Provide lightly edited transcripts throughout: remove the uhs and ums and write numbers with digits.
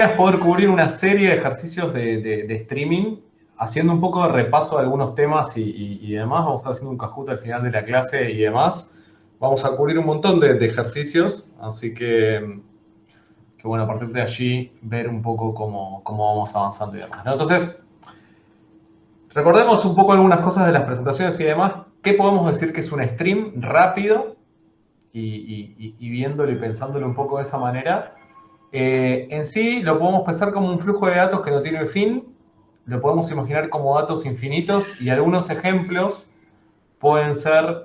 Es poder cubrir una serie de ejercicios de streaming, haciendo un poco de repaso de algunos temas y demás. Vamos a estar haciendo un Kahoot al final de la clase y demás. Vamos a cubrir un montón de ejercicios, así que bueno, a partir de allí ver un poco cómo vamos avanzando y demás, ¿no? Entonces, recordemos un poco algunas cosas de las presentaciones y demás. ¿Qué podemos decir que es un stream rápido? Y viéndolo y pensándolo un poco de esa manera. En sí lo podemos pensar como un flujo de datos que no tiene fin, lo podemos imaginar como datos infinitos y algunos ejemplos pueden ser,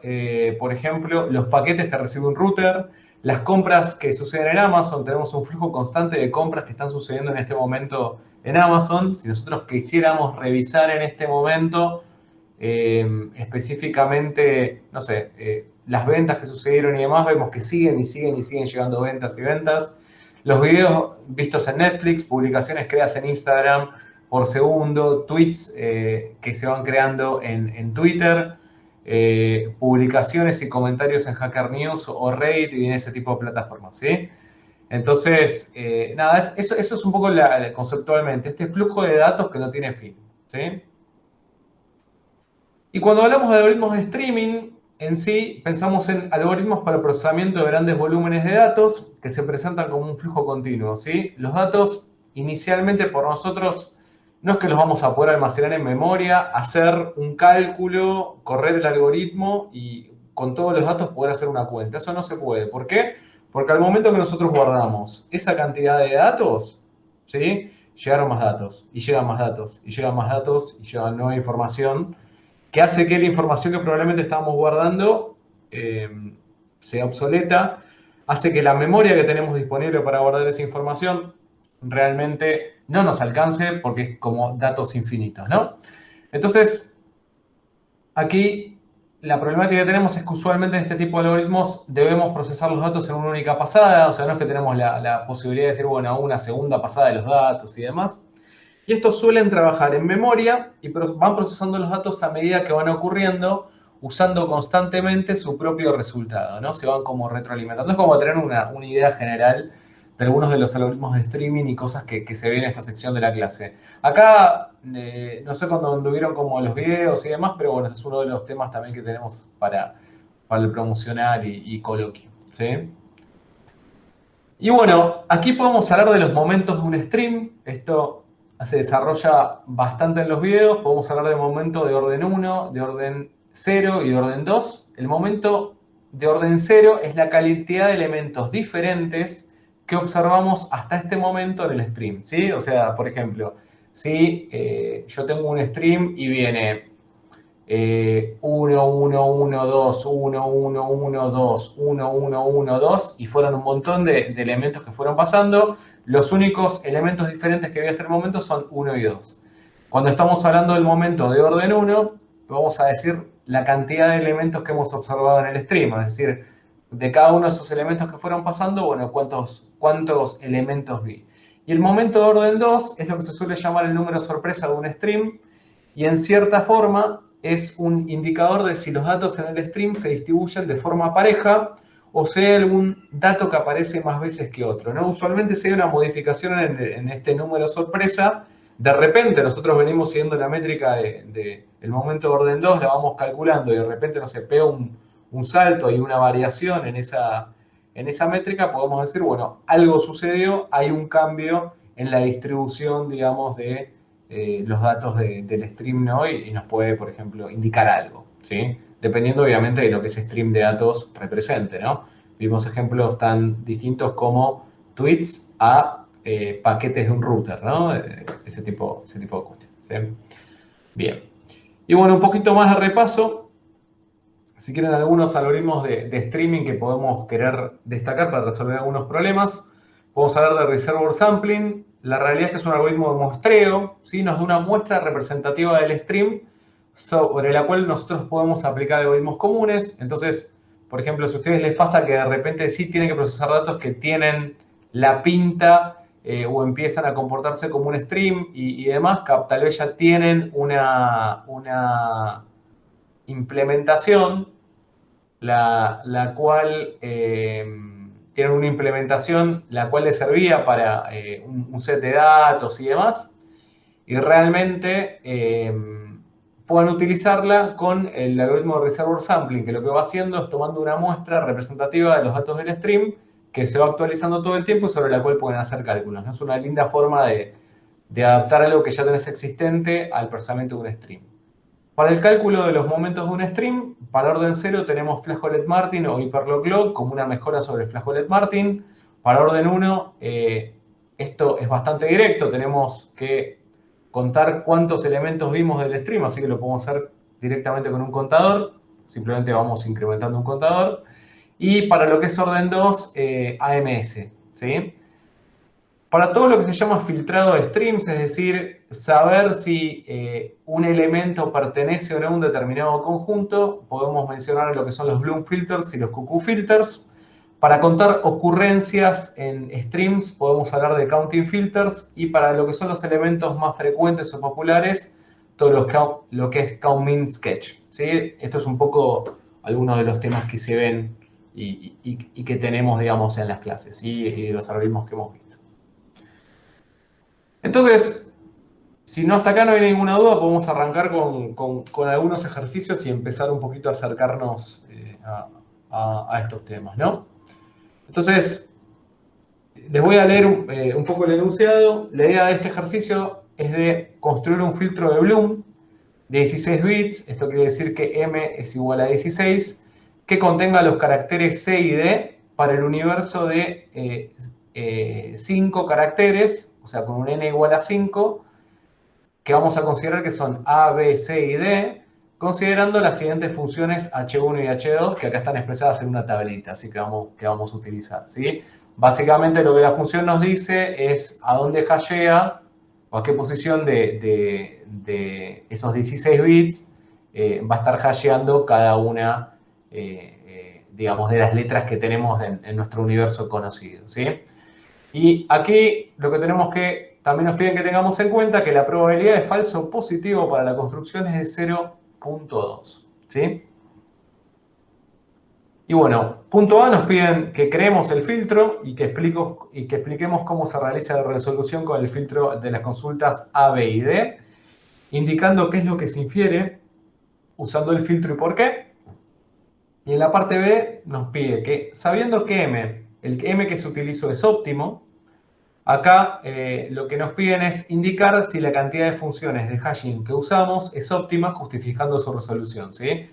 por ejemplo, los paquetes que recibe un router, las compras que suceden en Amazon. Tenemos un flujo constante de compras que están sucediendo en este momento en Amazon. Si nosotros quisiéramos revisar en este momento específicamente, no sé, las ventas que sucedieron y demás, vemos que siguen y siguen y siguen llegando ventas y ventas. Los videos vistos en Netflix, publicaciones creadas en Instagram por segundo, tweets que se van creando en Twitter, publicaciones y comentarios en Hacker News o Reddit y en ese tipo de plataformas, ¿sí? Entonces, nada, eso es un poco conceptualmente, este flujo de datos que no tiene fin, ¿sí? Y cuando hablamos de algoritmos de streaming, en sí pensamos en algoritmos para el procesamiento de grandes volúmenes de datos que se presentan como un flujo continuo, ¿sí? Los datos inicialmente por nosotros no es que los vamos a poder almacenar en memoria, hacer un cálculo, correr el algoritmo y con todos los datos poder hacer una cuenta. Eso no se puede. ¿Por qué? Porque al momento que nosotros guardamos esa cantidad de datos, ¿sí? Llegaron más datos, y llegan más datos, y llegan más datos, y llega nueva información que hace que la información que probablemente estábamos guardando sea obsoleta, hace que la memoria que tenemos disponible para guardar esa información realmente no nos alcance porque es como datos infinitos, ¿no? Entonces, aquí la problemática que tenemos es que usualmente en este tipo de algoritmos debemos procesar los datos en una única pasada, o sea, no es que tenemos la posibilidad de decir, bueno, una segunda pasada de los datos y demás. Y estos suelen trabajar en memoria y van procesando los datos a medida que van ocurriendo, usando constantemente su propio resultado, ¿no? Se van como retroalimentando. Es como tener una idea general de algunos de los algoritmos de streaming y cosas que se ven en esta sección de la clase. Acá, no sé cuándo anduvieron como los videos y demás, pero bueno, este es uno de los temas también que tenemos para el promocional y coloquio, ¿sí? Y bueno, aquí podemos hablar de los momentos de un stream. Esto se desarrolla bastante en los videos. Podemos hablar de momentos de orden 1, de orden 0 y de orden 2. El momento de orden 0 es la cantidad de elementos diferentes que observamos hasta este momento en el stream, ¿sí? O sea, por ejemplo, si yo tengo un stream y viene 1, 1, 1, 2, 1, 1, 1, 2, 1, 1, 1, 2, y fueron un montón de elementos que fueron pasando. Los únicos elementos diferentes que vi hasta el momento son 1 y 2. Cuando estamos hablando del momento de orden 1, vamos a decir la cantidad de elementos que hemos observado en el stream, es decir, de cada uno de esos elementos que fueron pasando, bueno, cuántos elementos vi. Y el momento de orden 2 es lo que se suele llamar el número sorpresa de un stream, y en cierta forma es un indicador de si los datos en el stream se distribuyen de forma pareja o si hay algún dato que aparece más veces que otro, ¿no? Usualmente si hay una modificación en este número sorpresa, de repente nosotros venimos siguiendo la métrica del momento de orden 2, la vamos calculando y de repente no se pega un salto y una variación en esa métrica, podemos decir, bueno, algo sucedió, hay un cambio en la distribución, digamos, de los datos del stream, ¿no? Y nos puede, por ejemplo, indicar algo, ¿sí? Dependiendo, obviamente, de lo que ese stream de datos represente, ¿no? Vimos ejemplos tan distintos como tweets a paquetes de un router, ¿no? Ese tipo de cuestiones, ¿sí? Bien. Y bueno, un poquito más de repaso. Si quieren algunos algoritmos de streaming que podemos querer destacar para resolver algunos problemas, podemos hablar de reservoir sampling. La realidad es que es un algoritmo de muestreo, ¿sí? Nos da una muestra representativa del stream sobre la cual nosotros podemos aplicar algoritmos comunes. Entonces, por ejemplo, si a ustedes les pasa que de repente sí tienen que procesar datos que tienen la pinta o empiezan a comportarse como un stream y demás, que tal vez ya tienen una implementación la cual tienen una implementación la cual les servía para un set de datos y demás, y realmente puedan utilizarla con el algoritmo de Reservoir Sampling, que lo que va haciendo es tomando una muestra representativa de los datos del stream, que se va actualizando todo el tiempo y sobre la cual pueden hacer cálculos, ¿no? Es una linda forma de adaptar algo que ya tenés existente al procesamiento de un stream. Para el cálculo de los momentos de un stream, para orden 0 tenemos Flageolet-Martin o Hyperlock Log como una mejora sobre Flageolet-Martin. Para orden 1, esto es bastante directo, tenemos que contar cuántos elementos vimos del stream, así que lo podemos hacer directamente con un contador, simplemente vamos incrementando un contador. Y para lo que es orden 2, AMS, ¿sí? Para todo lo que se llama filtrado de streams, es decir, saber si un elemento pertenece o no a un determinado conjunto, podemos mencionar lo que son los Bloom filters y los Cuckoo filters. Para contar ocurrencias en streams, podemos hablar de counting filters. Y para lo que son los elementos más frecuentes o populares, todo lo que es count min sketch, ¿sí? Esto es un poco algunos de los temas que se ven y que tenemos, digamos, en las clases, ¿sí? Y de los algoritmos que hemos visto. Entonces, si no hasta acá no hay ninguna duda, podemos arrancar con algunos ejercicios y empezar un poquito a acercarnos a estos temas, ¿no? Entonces, les voy a leer un poco el enunciado. La idea de este ejercicio es de construir un filtro de Bloom de 16 bits. Esto quiere decir que m es igual a 16, que contenga los caracteres C y D para el universo de 5 caracteres, o sea, con un n igual a 5, que vamos a considerar que son A, B, C y D, considerando las siguientes funciones h1 y h2, que acá están expresadas en una tablita, así que vamos a utilizar, ¿sí? Básicamente lo que la función nos dice es a dónde hashea o a qué posición de esos 16 bits va a estar hasheando cada una, digamos, de las letras que tenemos en nuestro universo conocido, ¿sí? Y aquí lo que tenemos que, también nos piden que tengamos en cuenta que la probabilidad de falso positivo para la construcción es de 0.2, ¿sí? Y bueno, punto A nos piden que creemos el filtro y que expliquemos cómo se realiza la resolución con el filtro de las consultas A, B y D, indicando qué es lo que se infiere usando el filtro y por qué. Y en la parte B nos pide que, sabiendo que el M que se utilizó es óptimo, acá lo que nos piden es indicar si la cantidad de funciones de hashing que usamos es óptima, justificando su resolución, ¿sí?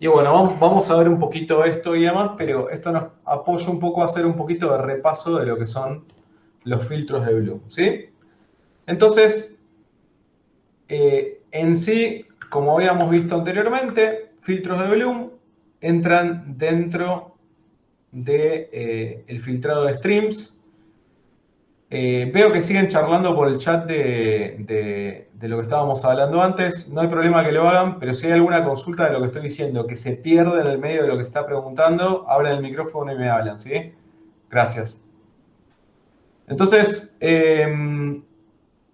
Y bueno, vamos a ver un poquito esto y demás, pero esto nos apoya un poco a hacer un poquito de repaso de lo que son los filtros de Bloom, ¿sí? Entonces, en sí, como habíamos visto anteriormente, filtros de Bloom entran dentro del filtrado de streams. Veo que siguen charlando por el chat de lo que estábamos hablando antes. No hay problema que lo hagan, pero si hay alguna consulta de lo que estoy diciendo que se pierde en el medio de lo que está preguntando, abran el micrófono y me hablan, ¿sí? Gracias. Entonces,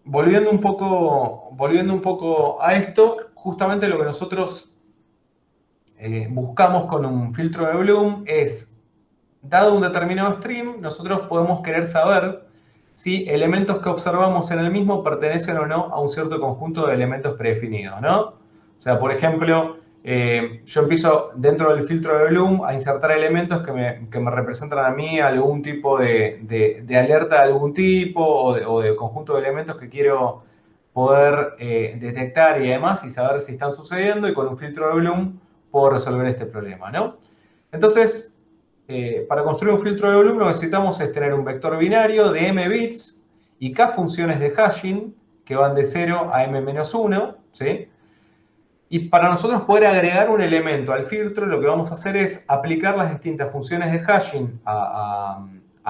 volviendo un poco a esto, justamente lo que nosotros buscamos con un filtro de Bloom es, dado un determinado stream, nosotros podemos querer saber si elementos que observamos en el mismo pertenecen o no a un cierto conjunto de elementos predefinidos, ¿no? O sea, por ejemplo, yo empiezo dentro del filtro de Bloom a insertar elementos que me representan a mí algún tipo de alerta de algún tipo o de conjunto de elementos que quiero poder detectar y demás y saber si están sucediendo, y con un filtro de Bloom puedo resolver este problema, ¿no? Entonces, para construir un filtro de Bloom lo que necesitamos es tener un vector binario de m bits y k funciones de hashing que van de 0 a m-1, ¿sí? Y para nosotros poder agregar un elemento al filtro, lo que vamos a hacer es aplicar las distintas funciones de hashing a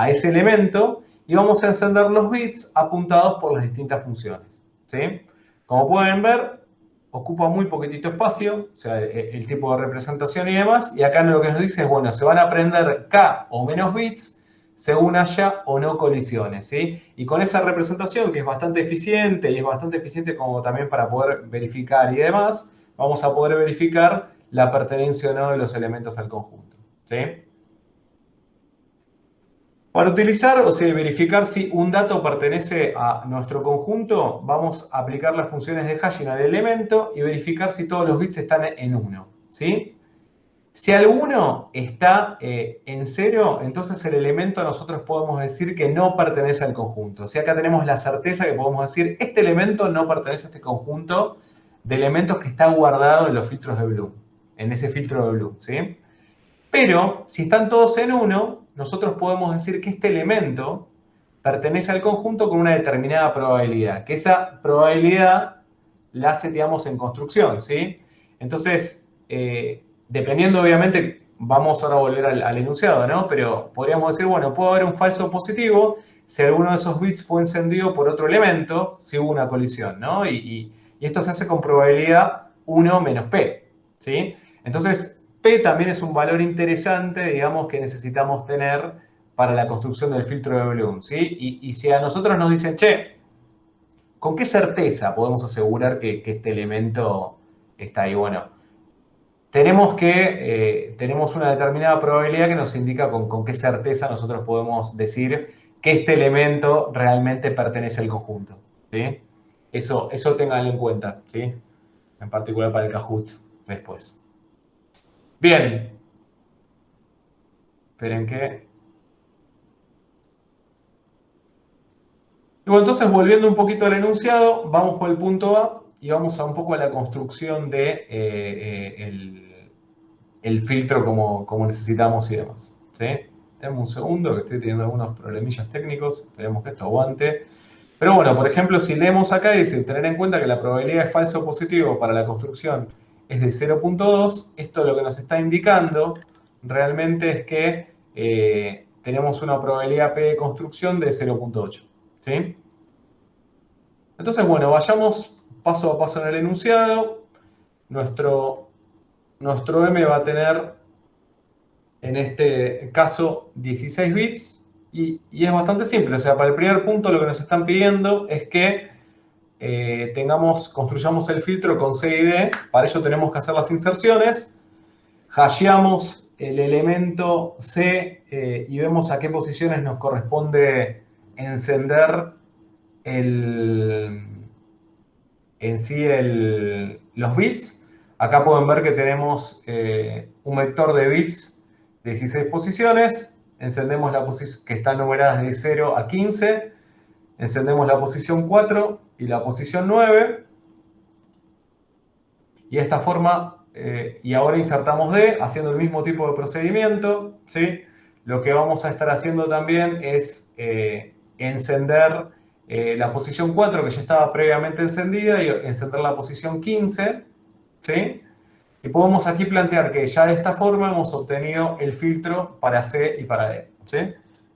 ese elemento y vamos a encender los bits apuntados por las distintas funciones, ¿sí? Como pueden ver, ocupa muy poquitito espacio, o sea, el tipo de representación y demás, y acá lo que nos dice es, bueno, se van a aprender K o menos bits según haya o no colisiones, ¿sí? Y con esa representación, que es bastante eficiente, y es bastante eficiente como también para poder verificar y demás, vamos a poder verificar la pertenencia o no de los elementos al conjunto, ¿sí? Para utilizar, o sea, verificar si un dato pertenece a nuestro conjunto, vamos a aplicar las funciones de hashing al elemento y verificar si todos los bits están en 1, ¿sí? Si alguno está en 0, entonces el elemento nosotros podemos decir que no pertenece al conjunto. O sea, acá tenemos la certeza que podemos decir, este elemento no pertenece a este conjunto de elementos que está guardado en los filtros de Bloom, en ese filtro de Bloom, ¿sí? Pero si están todos en 1, nosotros podemos decir que este elemento pertenece al conjunto con una determinada probabilidad, que esa probabilidad la seteamos en construcción, ¿sí? Entonces, dependiendo obviamente, vamos ahora a volver al enunciado, ¿no? Pero podríamos decir, bueno, puede haber un falso positivo si alguno de esos bits fue encendido por otro elemento, si hubo una colisión, ¿no? Y esto se hace con probabilidad 1 menos P, ¿sí? Entonces, P también es un valor interesante, digamos, que necesitamos tener para la construcción del filtro de Bloom, ¿sí? Y si a nosotros nos dicen, che, ¿con qué certeza podemos asegurar que este elemento está ahí? Bueno, tenemos una determinada probabilidad que nos indica con qué certeza nosotros podemos decir que este elemento realmente pertenece al conjunto, ¿sí? Eso ténganlo en cuenta, ¿sí? En particular para el Kahoot después. Bien. Esperen que... Bueno, entonces, volviendo un poquito al enunciado, vamos por el punto A y vamos a un poco a la construcción de el filtro como necesitamos y demás, ¿sí? Denme un segundo que estoy teniendo algunos problemillas técnicos, esperemos que esto aguante. Pero bueno, por ejemplo, si leemos acá, dice tener en cuenta que la probabilidad de falso positivo para la construcción es de 0.2. Esto lo que nos está indicando realmente es que tenemos una probabilidad P de construcción de 0.8, ¿sí? Entonces, bueno, vayamos paso a paso en el enunciado. Nuestro M va a tener, en este caso, 16 bits y es bastante simple. O sea, para el primer punto lo que nos están pidiendo es que construyamos el filtro con C y D. Para ello tenemos que hacer las inserciones. Hasheamos el elemento C y vemos a qué posiciones nos corresponde encender los bits. Acá pueden ver que tenemos un vector de bits de 16 posiciones. Encendemos la posición que están numeradas de 0 a 15. Encendemos la posición 4 y la posición 9. Y de esta forma, y ahora insertamos D, haciendo el mismo tipo de procedimiento, ¿sí? Lo que vamos a estar haciendo también es encender la posición 4, que ya estaba previamente encendida, y encender la posición 15, ¿sí? Y podemos aquí plantear que ya de esta forma hemos obtenido el filtro para C y para D, ¿sí?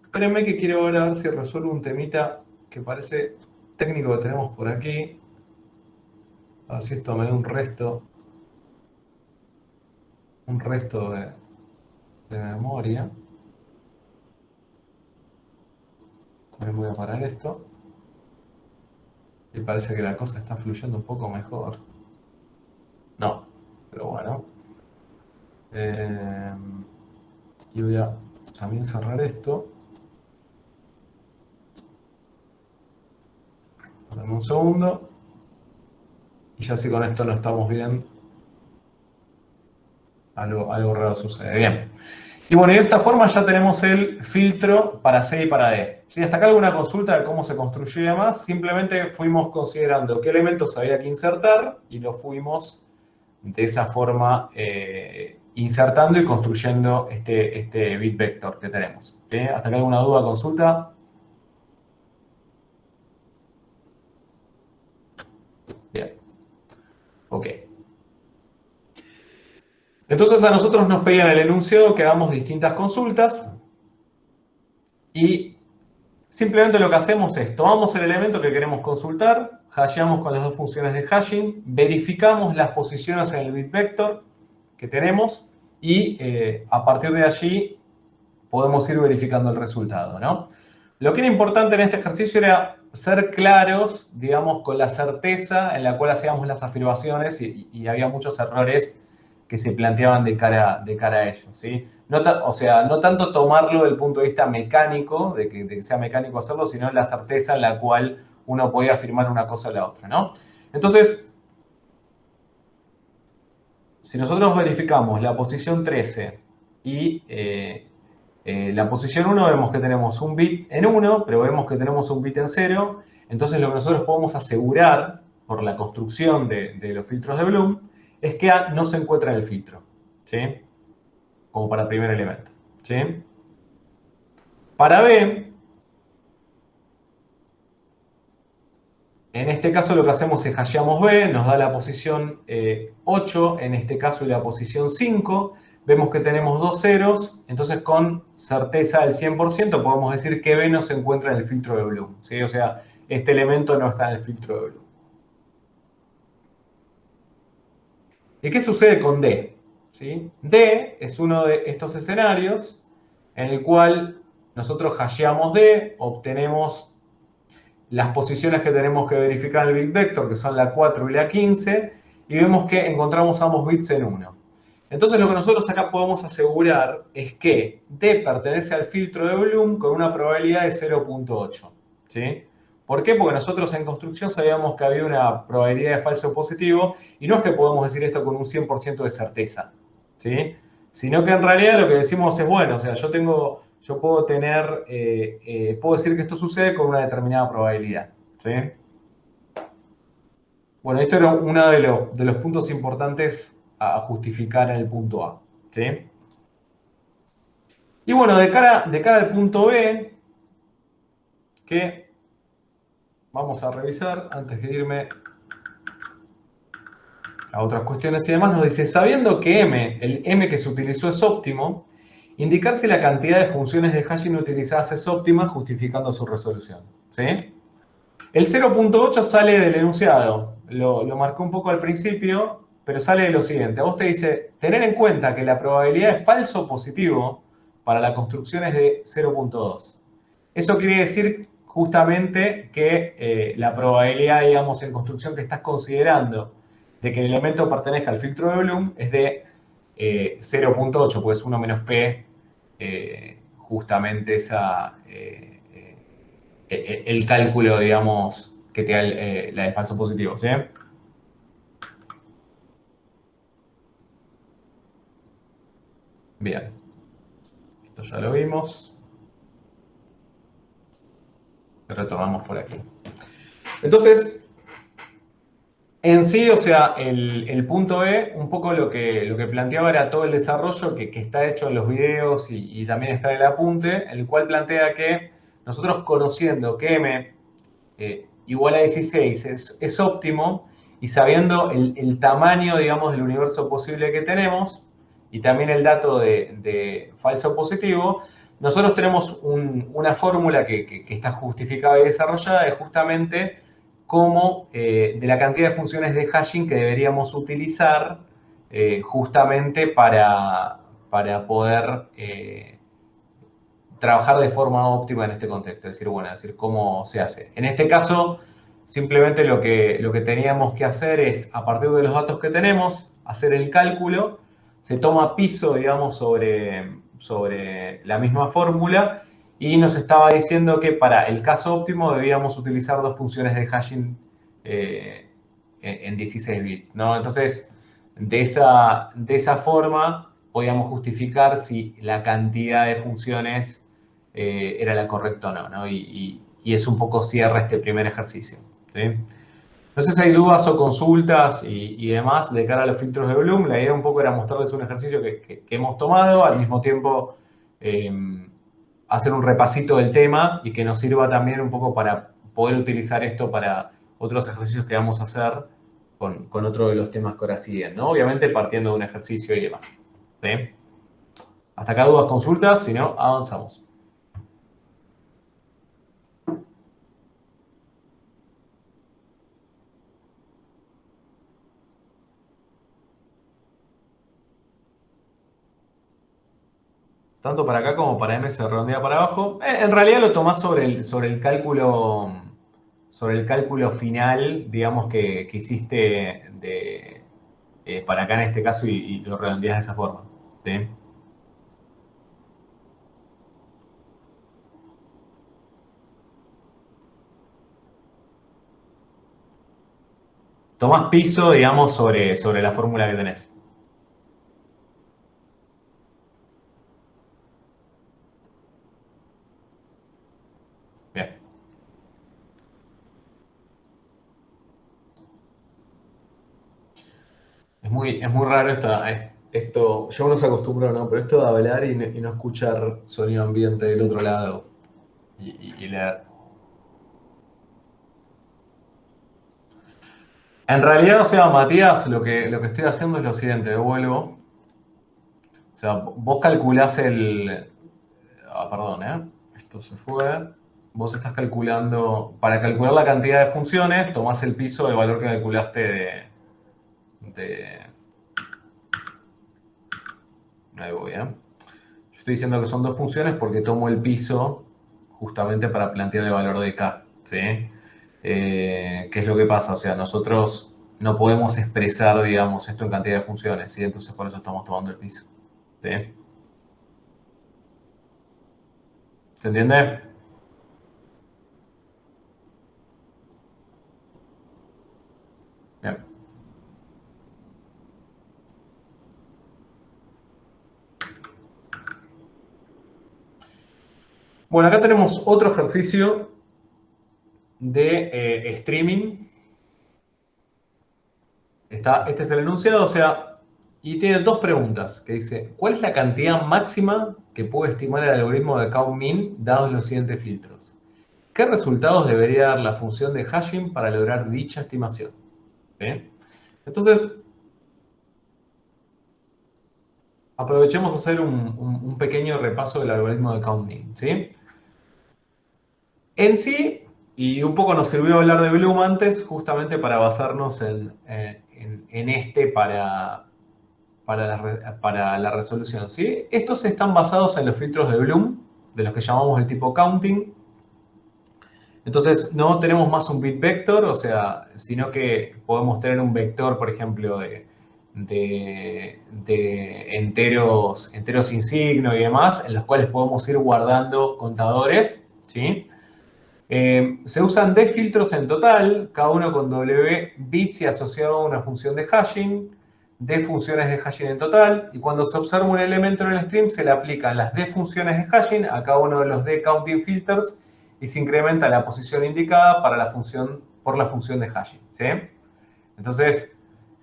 Espérenme que quiero ver a ver si resuelvo un temita que parece técnico que tenemos por aquí. A ver si esto me da un resto de memoria. También voy a parar esto. Y parece que la cosa está fluyendo un poco mejor. No, pero bueno. Y voy a también cerrar esto. Dame un segundo. Y ya si con esto no estamos bien, algo raro sucede. Bien. Y bueno, y de esta forma ya tenemos el filtro para C y para D. Si hasta acá alguna consulta de cómo se construyó y demás, simplemente fuimos considerando qué elementos había que insertar y lo fuimos de esa forma insertando y construyendo este bit vector que tenemos. ¿Hasta acá alguna duda, consulta? Bien. Ok. Entonces a nosotros nos pedían el enunciado que hagamos distintas consultas y simplemente lo que hacemos es tomamos el elemento que queremos consultar, hasheamos con las dos funciones de hashing, verificamos las posiciones en el bit vector que tenemos y a partir de allí podemos ir verificando el resultado, ¿no? Lo que era importante en este ejercicio era ser claros, digamos, con la certeza en la cual hacíamos las afirmaciones y había muchos errores que se planteaban de cara a ello, ¿sí? o sea, no tanto tomarlo del punto de vista mecánico, de que sea mecánico hacerlo, sino la certeza en la cual uno podía afirmar una cosa o la otra, ¿no? Entonces, si nosotros verificamos la posición 13 y la posición 1, vemos que tenemos un bit en 1, pero vemos que tenemos un bit en 0. Entonces lo que nosotros podemos asegurar por la construcción de los filtros de Bloom es que A no se encuentra en el filtro, ¿sí? Como para el primer elemento, ¿sí? Para B, en este caso lo que hacemos es hasheamos B, nos da la posición 8, en este caso y la posición 5. Vemos que tenemos dos ceros, entonces con certeza del 100% podemos decir que B no se encuentra en el filtro de Bloom, ¿sí? O sea, este elemento no está en el filtro de Bloom. ¿Y qué sucede con D? ¿Sí? D es uno de estos escenarios en el cual nosotros hasheamos D, obtenemos las posiciones que tenemos que verificar en el bit vector, que son la 4 y la 15, y vemos que encontramos ambos bits en 1. Entonces lo que nosotros acá podemos asegurar es que D pertenece al filtro de Bloom con una probabilidad de 0.8. ¿Sí? ¿Por qué? Porque nosotros en construcción sabíamos que había una probabilidad de falso positivo, y no es que podemos decir esto con un 100% de certeza, ¿sí? Sino que en realidad lo que decimos es, bueno, o sea, yo puedo tener, puedo decir que esto sucede con una determinada probabilidad, ¿sí? Bueno, esto era uno de los puntos importantes a justificar en el punto A, ¿sí? Y bueno, de cara al punto B, que vamos a revisar antes de irme a otras cuestiones y demás, nos dice, sabiendo que el M que se utilizó es óptimo, indicar si la cantidad de funciones de hashing utilizadas es óptima, justificando su resolución, ¿sí? El 0.8 sale del enunciado, lo marcó un poco al principio, pero sale de lo siguiente. A vos te dice, tener en cuenta que la probabilidad de falso positivo para la construcción es de 0.2. Eso quiere decir justamente que la probabilidad, digamos, en construcción que estás considerando de que el elemento pertenezca al filtro de Bloom es de 0.8, pues 1 menos P, justamente el cálculo, digamos, que te da la de falso positivo, ¿sí? Bien, esto ya lo vimos. Retomamos por aquí. Entonces, en sí, o sea, el punto E, un poco lo que planteaba era todo el desarrollo que está hecho en los videos y también está en el apunte, el cual plantea que nosotros conociendo que M igual a 16 es óptimo, y sabiendo el tamaño, digamos, del universo posible que tenemos y también el dato de falso positivo, nosotros tenemos una fórmula que está justificada y desarrollada de justamente cómo de la cantidad de funciones de hashing que deberíamos utilizar justamente para poder trabajar de forma óptima en este contexto. Es decir, bueno, es decir, cómo se hace. En este caso, simplemente lo que teníamos que hacer es, a partir de los datos que tenemos, hacer el cálculo, se toma piso, digamos, sobre la misma fórmula, y nos estaba diciendo que para el caso óptimo debíamos utilizar dos funciones de hashing en 16 bits, ¿no? Entonces, de esa forma podíamos justificar si la cantidad de funciones era la correcta o no, ¿no? Y es un poco cierra este primer ejercicio, ¿sí? No sé si hay dudas o consultas y demás de cara a los filtros de Bloom. La idea un poco era mostrarles un ejercicio que hemos tomado, al mismo tiempo hacer un repasito del tema y que nos sirva también un poco para poder utilizar esto para otros ejercicios que vamos a hacer con otro de los temas que ahora siguen, ¿no? Obviamente partiendo de un ejercicio y demás, ¿sí? Hasta acá dudas, consultas, si no, avanzamos. Tanto para acá como para M se redondea para abajo. En realidad lo tomás sobre el cálculo final, digamos, que hiciste para acá en este caso y lo redondeás de esa forma, ¿sí? tomás piso, digamos, sobre la fórmula que tenés. Bien. Es muy raro esto, ya uno se acostumbró, ¿no? Pero esto de hablar y no escuchar sonido ambiente del otro lado y leer. En realidad, o sea, Matías, lo que estoy haciendo es lo siguiente, devuelvo. O sea, vos calculás el... Ah, perdón, ¿eh? Esto se fue. Vos estás calculando, para calcular la cantidad de funciones, tomás el piso del valor que calculaste de... Ahí voy, ¿eh? Yo estoy diciendo que son dos funciones porque tomo el piso justamente para plantear el valor de k, ¿sí? ¿Qué es lo que pasa? O sea, nosotros no podemos expresar, digamos, esto en cantidad de funciones, ¿sí? Entonces por eso estamos tomando el piso, ¿sí? ¿Se entiende? Bien. Bueno, acá tenemos otro ejercicio de streaming. Este es el enunciado, o sea, y tiene dos preguntas, que dice, ¿cuál es la cantidad máxima que puede estimar el algoritmo de count-min dados los siguientes filtros? ¿Qué resultados debería dar la función de hashing para lograr dicha estimación? ¿Sí? Entonces, aprovechemos a hacer un pequeño repaso del algoritmo de count-min, ¿sí? En sí, y un poco nos sirvió hablar de Bloom antes, justamente para basarnos en este para la resolución, ¿sí? Estos están basados en los filtros de Bloom, de los que llamamos el tipo counting. Entonces, no tenemos más un bit vector, o sea, sino que podemos tener un vector, por ejemplo, de enteros sin signo y demás, en los cuales podemos ir guardando contadores, ¿sí? Se usan D filtros en total, cada uno con W bits y asociado a una función de hashing, D funciones de hashing en total, y cuando se observa un elemento en el stream se le aplican las D funciones de hashing a cada uno de los D counting filters y se incrementa la posición indicada por la función de hashing, ¿sí? Entonces,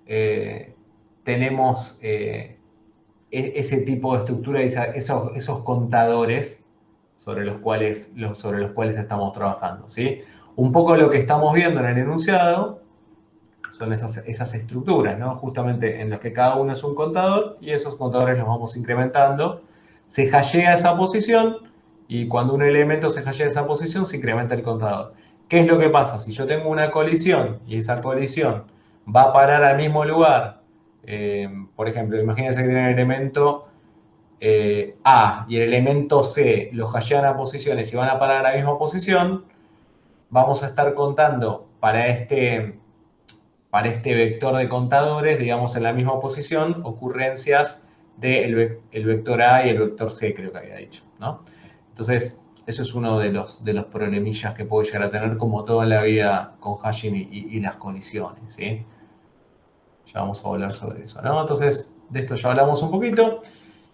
eh, tenemos ese tipo de estructura y esos contadores sobre los cuales estamos trabajando, ¿sí? Un poco lo que estamos viendo en el enunciado son esas estructuras, ¿no? Justamente en los que cada uno es un contador y esos contadores los vamos incrementando. Se hashea esa posición y cuando un elemento se hashea esa posición se incrementa el contador. ¿Qué es lo que pasa? Si yo tengo una colisión y esa colisión va a parar al mismo lugar, por ejemplo, imagínense que tiene el elemento A y el elemento C los hashean a posiciones y van a parar a la misma posición, vamos a estar contando para este vector de contadores, digamos en la misma posición, ocurrencias del vector A y el vector C, creo que había dicho, ¿no? Entonces, eso es uno de los problemillas que puede llegar a tener, como todo en la vida con hashing y las colisiones, ¿sí? Ya vamos a hablar sobre eso, ¿no? Entonces, de esto ya hablamos un poquito.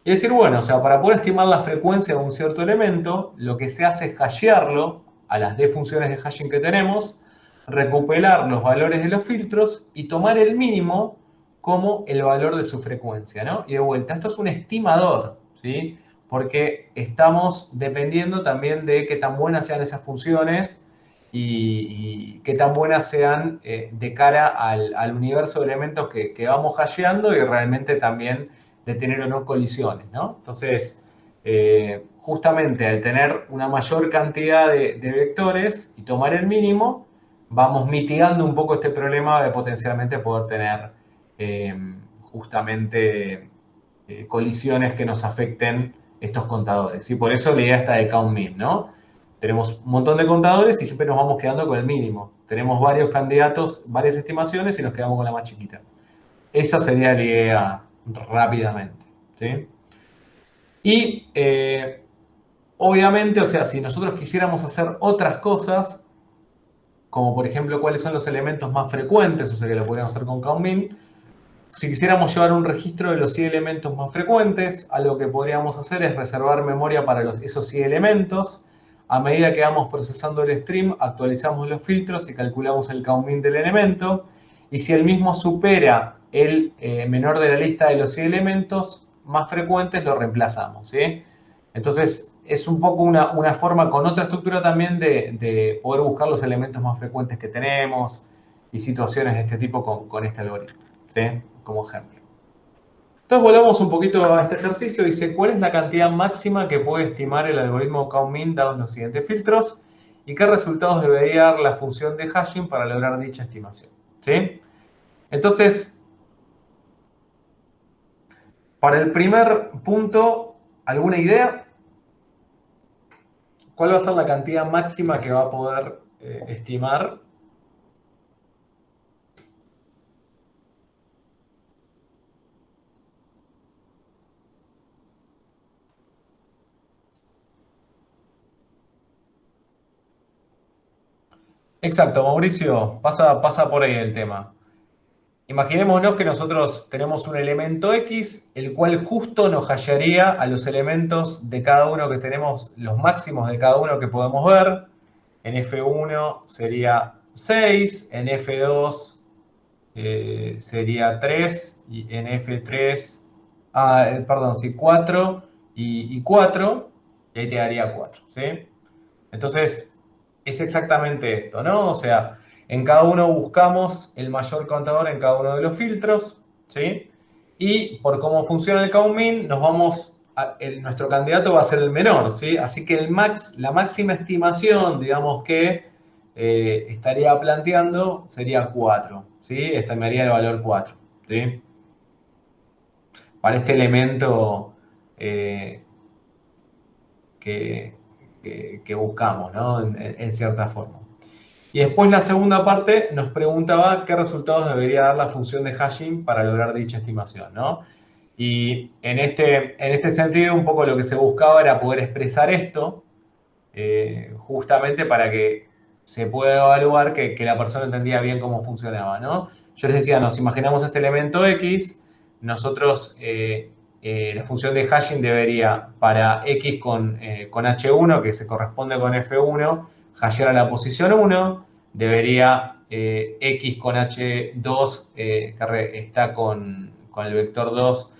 Y decir, bueno, o sea, para poder estimar la frecuencia de un cierto elemento, lo que se hace es hashearlo a las D funciones de hashing que tenemos, recuperar los valores de los filtros y tomar el mínimo como el valor de su frecuencia, ¿no? Y de vuelta, esto es un estimador, ¿sí? Porque estamos dependiendo también de qué tan buenas sean esas funciones y qué tan buenas sean de cara al universo de elementos que vamos hasheando y realmente también de tener o no colisiones, ¿no? Entonces, justamente al tener una mayor cantidad de vectores y tomar el mínimo, vamos mitigando un poco este problema de potencialmente poder tener eh, justamente colisiones que nos afecten estos contadores. Y por eso la idea está de count min, ¿no? Tenemos un montón de contadores y siempre nos vamos quedando con el mínimo. Tenemos varios candidatos, varias estimaciones y nos quedamos con la más chiquita. Esa sería la idea rápidamente, ¿sí? Y obviamente, o sea, si nosotros quisiéramos hacer otras cosas, como por ejemplo cuáles son los elementos más frecuentes, o sea que lo podríamos hacer con countmin. Si quisiéramos llevar un registro de los 100 elementos más frecuentes, algo que podríamos hacer es reservar memoria para esos 100 elementos. A medida que vamos procesando el stream, actualizamos los filtros y calculamos el countmin del elemento. Y si el mismo supera el menor de la lista de los 100 elementos más frecuentes, lo reemplazamos, ¿sí? Entonces, es un poco una forma con otra estructura también de poder buscar los elementos más frecuentes que tenemos y situaciones de este tipo con este algoritmo, ¿sí? Como ejemplo. Entonces volvamos un poquito a este ejercicio. Dice, ¿cuál es la cantidad máxima que puede estimar el algoritmo countmin dados los siguientes filtros? ¿Y qué resultados debería dar la función de hashing para lograr dicha estimación? ¿Sí? Entonces, para el primer punto, ¿alguna idea? ¿Cuál va a ser la cantidad máxima que va a poder estimar? Exacto, Mauricio, pasa por ahí el tema. Imaginémonos que nosotros tenemos un elemento X, el cual justo nos hallaría a los elementos de cada uno que tenemos, los máximos de cada uno que podemos ver. En F1 sería 6, en F2 sería 3, y en F3, perdón, sí, 4 y 4, y ahí te daría 4, ¿sí? Entonces, es exactamente esto, ¿no? O sea, en cada uno buscamos el mayor contador en cada uno de los filtros, ¿sí? Y por cómo funciona el countmin, nuestro candidato va a ser el menor, ¿sí? Así que la máxima estimación, digamos que estaría planteando sería 4, ¿sí? Estimaría el valor 4, ¿sí? Para este elemento eh, que, que buscamos, ¿no? En cierta forma. Y después la segunda parte nos preguntaba qué resultados debería dar la función de hashing para lograr dicha estimación, ¿no? Y en este sentido, un poco lo que se buscaba era poder expresar esto, justamente para que se pueda evaluar que la persona entendía bien cómo funcionaba, ¿no? Yo les decía, nos imaginamos este elemento X, nosotros la función de hashing debería, para X con H1, que se corresponde con F1, hashear a la posición 1, debería X con H2, que está con el vector 2,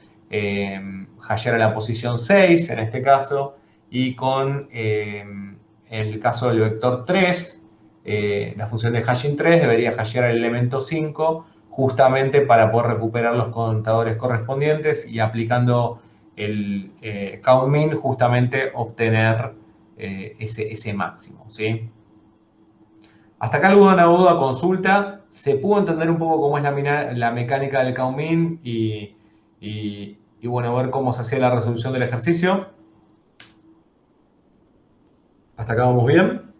hashear a la posición 6, en este caso, y en el caso del vector 3, la función de hashing 3 debería hashear el elemento 5 justamente para poder recuperar los contadores correspondientes y aplicando el countmin justamente obtener ese máximo, ¿sí? Hasta acá alguna duda, consulta. ¿Se pudo entender un poco cómo es la mecánica del countmin y bueno, ver cómo se hacía la resolución del ejercicio? ¿Hasta acá vamos bien?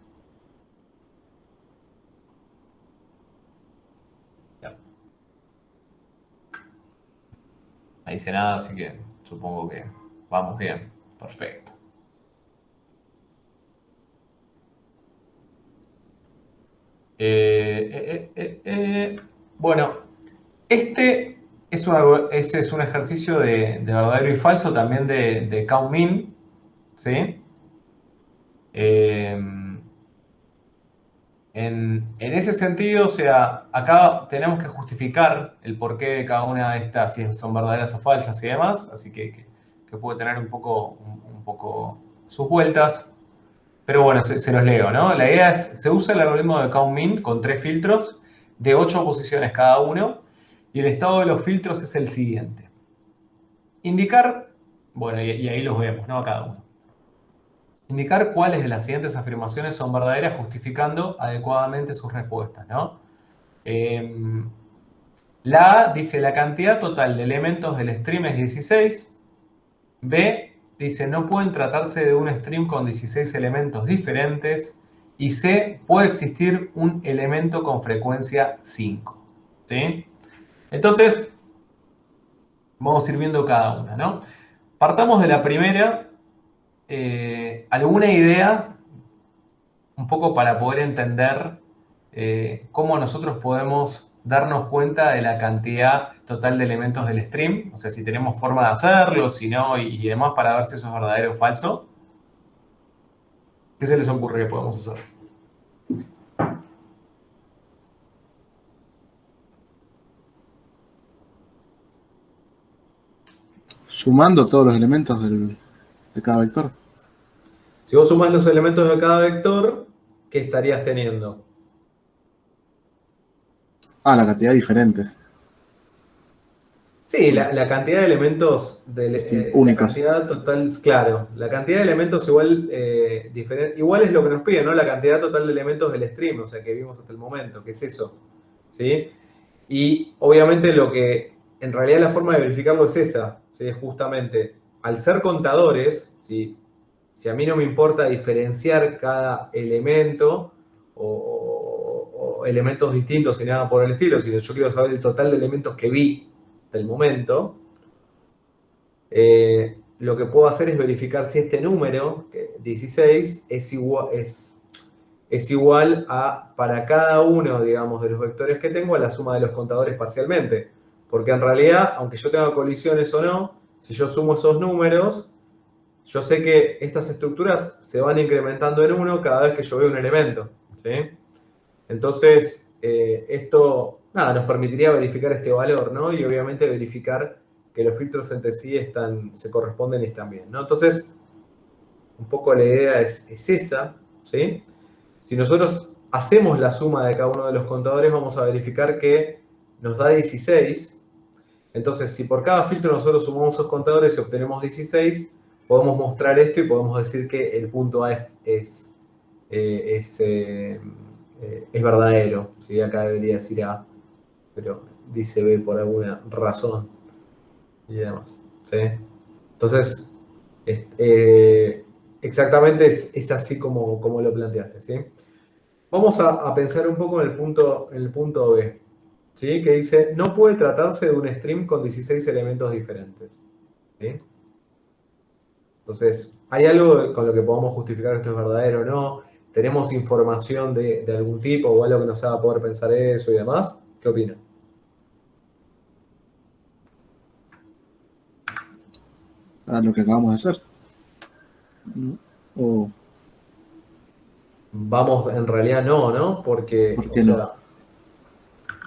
Ya. No dice nada, así que supongo que vamos bien. Perfecto. Bueno, este ese es un ejercicio de verdadero y falso, también de count-min, ¿sí? Eh, en ese sentido, o sea, acá tenemos que justificar el porqué de cada una de estas, si son verdaderas o falsas y demás, así que puede tener un poco sus vueltas. Pero bueno, se los leo, ¿no? La idea es, se usa el algoritmo de count-min con 3 filtros de 8 posiciones cada uno y el estado de los filtros es el siguiente. Indicar, bueno, y ahí los vemos, ¿no? A cada uno. Indicar cuáles de las siguientes afirmaciones son verdaderas justificando adecuadamente sus respuestas, ¿no? Eh, la A dice la cantidad total de elementos del stream es 16. B dice no pueden tratarse de un stream con 16 elementos diferentes. Y C puede existir un elemento con frecuencia 5. ¿Sí? Entonces, vamos a ir viendo cada una, ¿no? Partamos de la primera. ¿Alguna idea un poco para poder entender cómo nosotros podemos darnos cuenta de la cantidad total de elementos del stream, o sea, si tenemos forma de hacerlo, si no, y demás, para ver si eso es verdadero o falso. ¿Qué se les ocurre que podemos hacer? Sumando todos los elementos de cada vector. Si vos sumás los elementos de cada vector, ¿qué estarías teniendo? La cantidad de diferentes. Sí, la cantidad de elementos, la Únicos. cantidad total, claro, la cantidad de elementos igual, igual es lo que nos pide, ¿no? La cantidad total de elementos del stream, o sea, que vimos hasta el momento, que es eso, ¿sí? Y obviamente lo que, en realidad la forma de verificarlo es esa, ¿sí? Justamente, al ser contadores, ¿sí? Si a mí no me importa diferenciar cada elemento o elementos distintos y nada por el estilo, sino yo quiero saber el total de elementos que vi del momento, lo que puedo hacer es verificar si este número, 16, es igual a, para cada uno, digamos, de los vectores que tengo, a la suma de los contadores parcialmente. Porque en realidad, aunque yo tenga colisiones o no, si yo sumo esos números, yo sé que estas estructuras se van incrementando en 1 cada vez que yo veo un elemento, ¿sí? Entonces, esto, nada, nos permitiría verificar este valor, ¿no? Y obviamente verificar que los filtros entre sí se corresponden y están bien, ¿no? Entonces, un poco la idea es esa, ¿sí? Si nosotros hacemos la suma de cada uno de los contadores, vamos a verificar que nos da 16. Entonces, si por cada filtro nosotros sumamos esos contadores y obtenemos 16, podemos mostrar esto y podemos decir que el punto A es verdadero. ¿Sí? Acá debería decir A, pero dice B por alguna razón y demás. ¿Sí? Entonces, exactamente es así como lo planteaste. ¿Sí? Vamos a pensar un poco en el punto B. ¿Sí? Que dice, no puede tratarse de un stream con 16 elementos diferentes. ¿Sí? Entonces, ¿hay algo con lo que podamos justificar que esto es verdadero o no? ¿Tenemos información de algún tipo o algo que nos haga poder pensar eso y demás? ¿Qué opinan? Para lo que acabamos de hacer. O, Vamos, en realidad no, porque, ¿por o qué no? sea,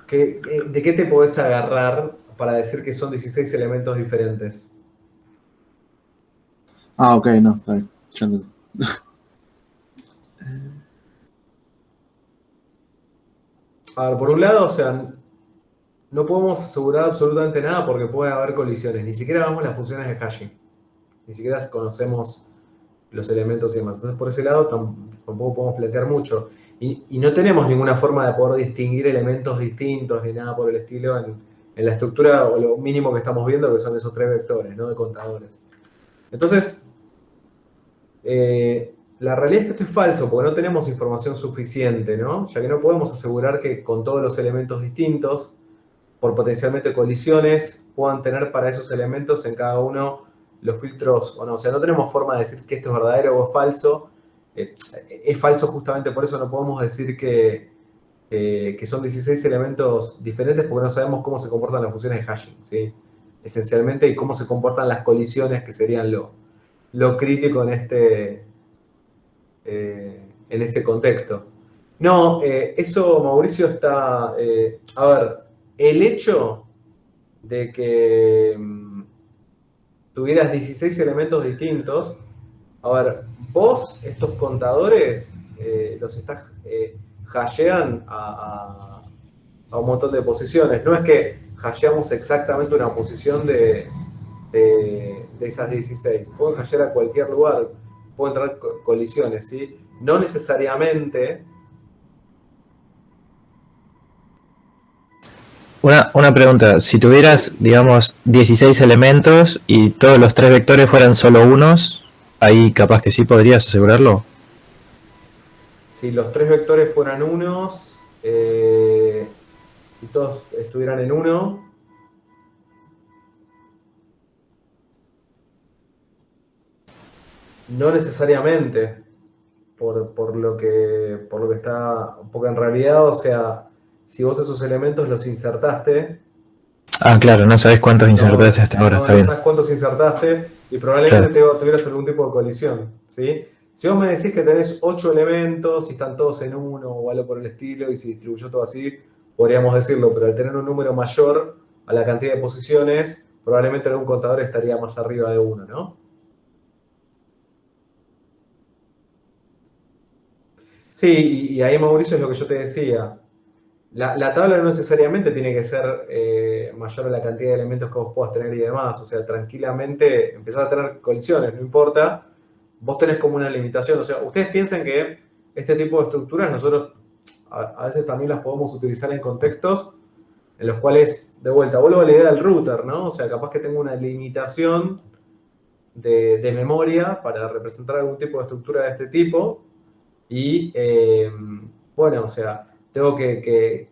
¿de qué te podés agarrar para decir que son 16 elementos diferentes? Ok, no, está bien. Ya entendí. A ver, por un lado, o sea, no podemos asegurar absolutamente nada porque puede haber colisiones. Ni siquiera vemos las funciones de hashing. Ni siquiera conocemos los elementos y demás. Entonces, por ese lado, tampoco podemos plantear mucho. Y no tenemos ninguna forma de poder distinguir elementos distintos ni nada por el estilo en la estructura o lo mínimo que estamos viendo, que son esos 3 vectores, ¿no? De contadores. Entonces, la realidad es que esto es falso porque no tenemos información suficiente, ¿no? Ya que no podemos asegurar que con todos los elementos distintos, por potencialmente colisiones, puedan tener para esos elementos en cada uno los filtros o no. O sea, no tenemos forma de decir que esto es verdadero o es falso. Es falso justamente por eso no podemos decir que son 16 elementos diferentes porque no sabemos cómo se comportan las funciones de hashing, ¿sí? Esencialmente, y cómo se comportan las colisiones, que serían lo crítico en ese contexto. No, eso, Mauricio, está... a ver, el hecho de que tuvieras 16 elementos distintos, a ver, vos estos contadores los estás hashean a un montón de posiciones. No es que hasheamos exactamente una posición de esas 16. Pueden hashear a cualquier lugar, pueden entrar colisiones, ¿sí? No necesariamente. Una pregunta, si tuvieras, digamos, 16 elementos y todos los 3 vectores fueran solo unos, ahí capaz que sí podrías asegurarlo. Si los 3 vectores fueran unos y todos estuvieran en uno, no necesariamente. por lo que está, porque en realidad, o sea, si vos esos elementos los insertaste, Ah, claro, no sabés cuántos no, insertaste hasta ahora, está no bien. sabes cuántos insertaste y probablemente Claro. tuvieras algún tipo de colisión, ¿sí? Si vos me decís que tenés 8 elementos y están todos en uno o algo por el estilo y se distribuyó todo así, podríamos decirlo, pero al tener un número mayor a la cantidad de posiciones, probablemente algún contador estaría más arriba de uno, ¿no? Sí, y ahí Mauricio es lo que yo te decía. La tabla no necesariamente tiene que ser mayor a la cantidad de elementos que vos puedas tener y demás. O sea, tranquilamente empezás a tener colisiones, no importa. Vos tenés como una limitación. O sea, ustedes piensen que este tipo de estructuras nosotros a veces también las podemos utilizar en contextos en los cuales, de vuelta, vuelvo a la idea del router, ¿no? O sea, capaz que tengo una limitación de memoria para representar algún tipo de estructura de este tipo. Y bueno, o sea, tengo que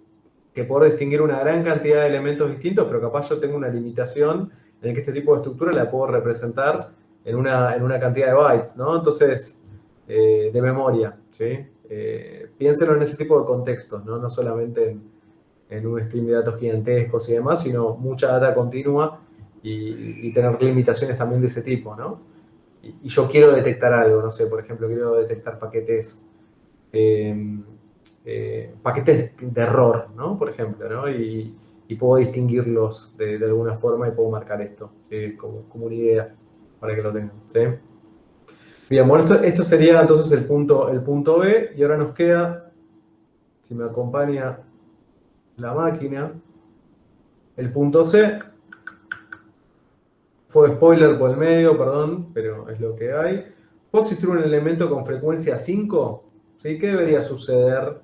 poder distinguir una gran cantidad de elementos distintos, pero capaz yo tengo una limitación en el que este tipo de estructura la puedo representar en una cantidad de bytes, ¿no? Entonces, de memoria, ¿sí? Piénsenlo en ese tipo de contextos, ¿no? No solamente en un stream de datos gigantescos y demás, sino mucha data continua y tener limitaciones también de ese tipo, ¿no? Y yo quiero detectar algo, no sé, por ejemplo, quiero detectar paquetes de error, ¿no? Por ejemplo, ¿no? Y puedo distinguirlos de alguna forma y puedo marcar esto, ¿sí? Como una idea para que lo tengan, ¿sí? Bien, bueno, esto sería entonces el punto B y ahora nos queda, si me acompaña la máquina, el punto C. Fue spoiler por el medio, perdón, pero es lo que hay. ¿Puede existir un elemento con frecuencia 5? ¿Sí? ¿Qué debería suceder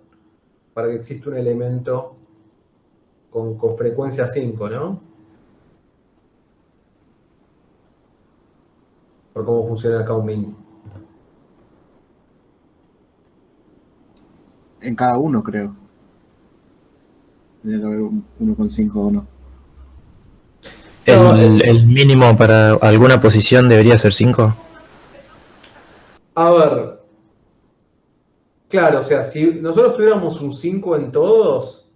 para que exista un elemento con frecuencia 5, ¿no? Por cómo funciona acá un min. En cada uno, creo. Tendría que haber uno con 5 o no. No, El mínimo para alguna posición debería ser 5. a ver, claro, o sea, si nosotros tuviéramos un 5 en todos,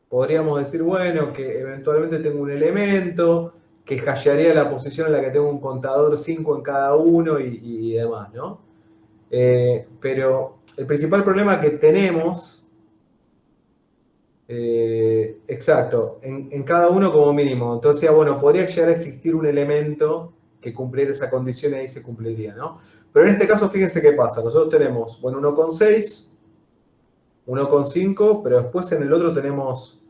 podríamos decir, bueno, que eventualmente tengo un elemento, que hashearía la posición en la que tengo un contador 5 en cada uno y demás, ¿no? Pero el principal problema que tenemos, exacto, en cada uno como mínimo. Entonces, bueno, podría llegar a existir un elemento que cumpliera esa condición y ahí se cumpliría, ¿no? Pero en este caso, fíjense qué pasa. Nosotros tenemos, bueno, 1,6, 1,5, pero después en el otro tenemos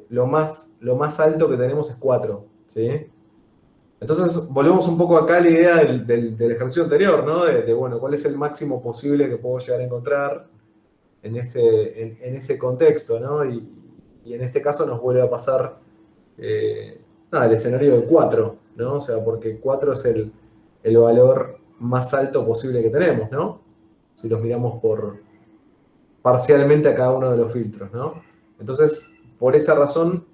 lo más alto que tenemos es 4, ¿sí? Entonces, volvemos un poco acá a la idea del ejercicio anterior, ¿no? Bueno, ¿cuál es el máximo posible que puedo llegar a encontrar en ese contexto, ¿no? Y en este caso nos vuelve a pasar el escenario de 4, ¿no? O sea, porque 4 es el valor más alto posible que tenemos, ¿no? Si los miramos parcialmente a cada uno de los filtros, ¿no? Entonces, por esa razón,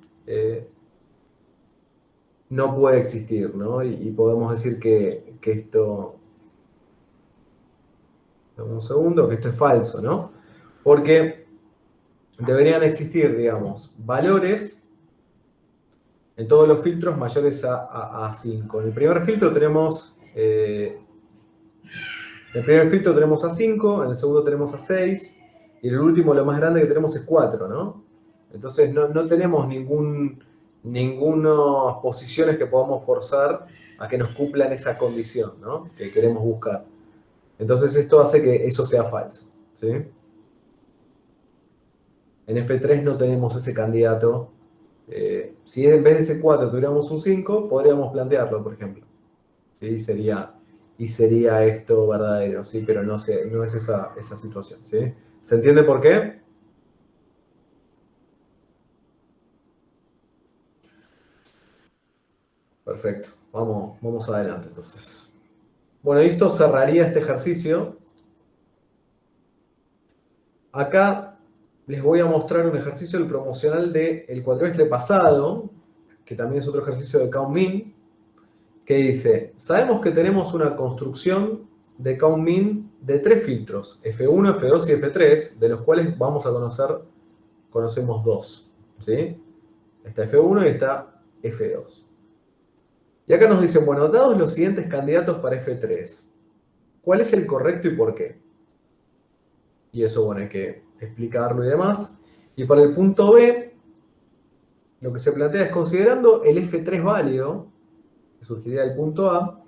no puede existir, ¿no? Y podemos decir que esto, dame un segundo, que esto es falso, ¿no? Porque deberían existir, digamos, valores en todos los filtros mayores a 5. En el primer filtro tenemos a 5, en el segundo tenemos a 6, y en el último lo más grande que tenemos es 4, ¿no? Entonces no tenemos ninguna posiciones que podamos forzar a que nos cumplan esa condición, ¿no? Que queremos buscar. Entonces esto hace que eso sea falso, ¿sí? En F3 no tenemos ese candidato. Si en vez de ese 4 tuviéramos un 5, podríamos plantearlo, por ejemplo. ¿Sí? Sería esto verdadero, ¿sí? Pero no es esa situación, ¿sí? ¿Se entiende por qué? Perfecto. Vamos adelante entonces. Bueno, y esto cerraría este ejercicio. Acá les voy a mostrar un ejercicio del promocional del cuatrimestre pasado, que también es otro ejercicio de CountMin, que dice, sabemos que tenemos una construcción de count-min de 3 filtros, F1, F2 y F3, de los cuales vamos a conocemos 2. ¿Sí? Está F1 y está F2. Y acá nos dicen, bueno, dados los siguientes candidatos para F3, ¿cuál es el correcto y por qué? Y eso, bueno, hay que explicarlo y demás. Y para el punto B, lo que se plantea es, considerando el F3 válido, que surgiría del punto A,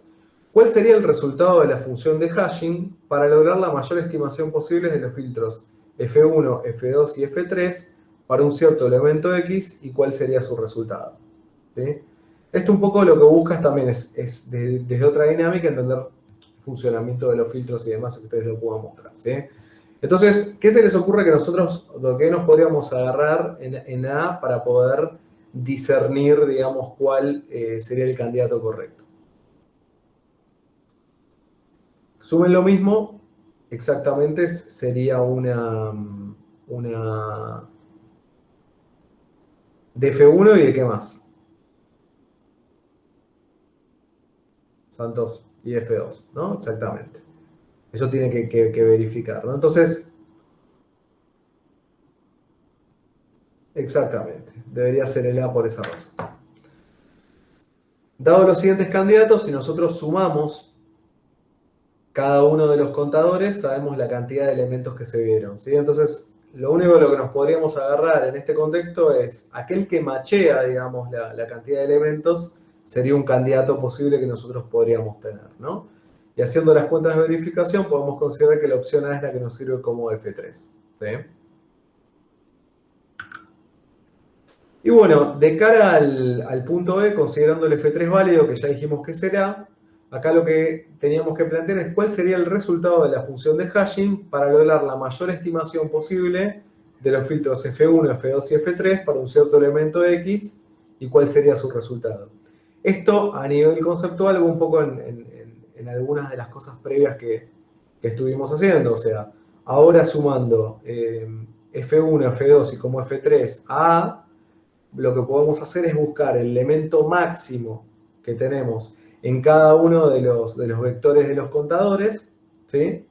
¿cuál sería el resultado de la función de hashing para lograr la mayor estimación posible de los filtros F1, F2 y F3 para un cierto elemento X y cuál sería su resultado? ¿Sí? Esto un poco lo que buscas también es desde otra dinámica entender el funcionamiento de los filtros y demás, que ustedes lo puedan mostrar. ¿Sí? Entonces, ¿qué se les ocurre que nosotros, lo que nos podríamos agarrar en A para poder discernir, digamos, cuál sería el candidato correcto? Sumen lo mismo, exactamente sería una de F1 y de qué más. Santos y F2, ¿no? Exactamente. Eso tiene que verificar, ¿no? Entonces, exactamente, debería ser el A por esa razón. Dado los siguientes candidatos, si nosotros sumamos cada uno de los contadores, sabemos la cantidad de elementos que se vieron, ¿sí? Entonces, lo único de lo que nos podríamos agarrar en este contexto es aquel que machea, digamos, la cantidad de elementos, sería un candidato posible que nosotros podríamos tener, ¿no? Y haciendo las cuentas de verificación, podemos considerar que la opción A es la que nos sirve como F3. ¿Sí? Y bueno, de cara al punto B, considerando el F3 válido, que ya dijimos que será, acá lo que teníamos que plantear es cuál sería el resultado de la función de hashing para lograr la mayor estimación posible de los filtros F1, F2 y F3 para un cierto elemento X y cuál sería su resultado. Esto a nivel conceptual va un poco en algunas de las cosas previas que estuvimos haciendo. O sea, ahora sumando F1, F2 y como F3 a A, lo que podemos hacer es buscar el elemento máximo que tenemos en cada uno de los vectores de los contadores, ¿sí?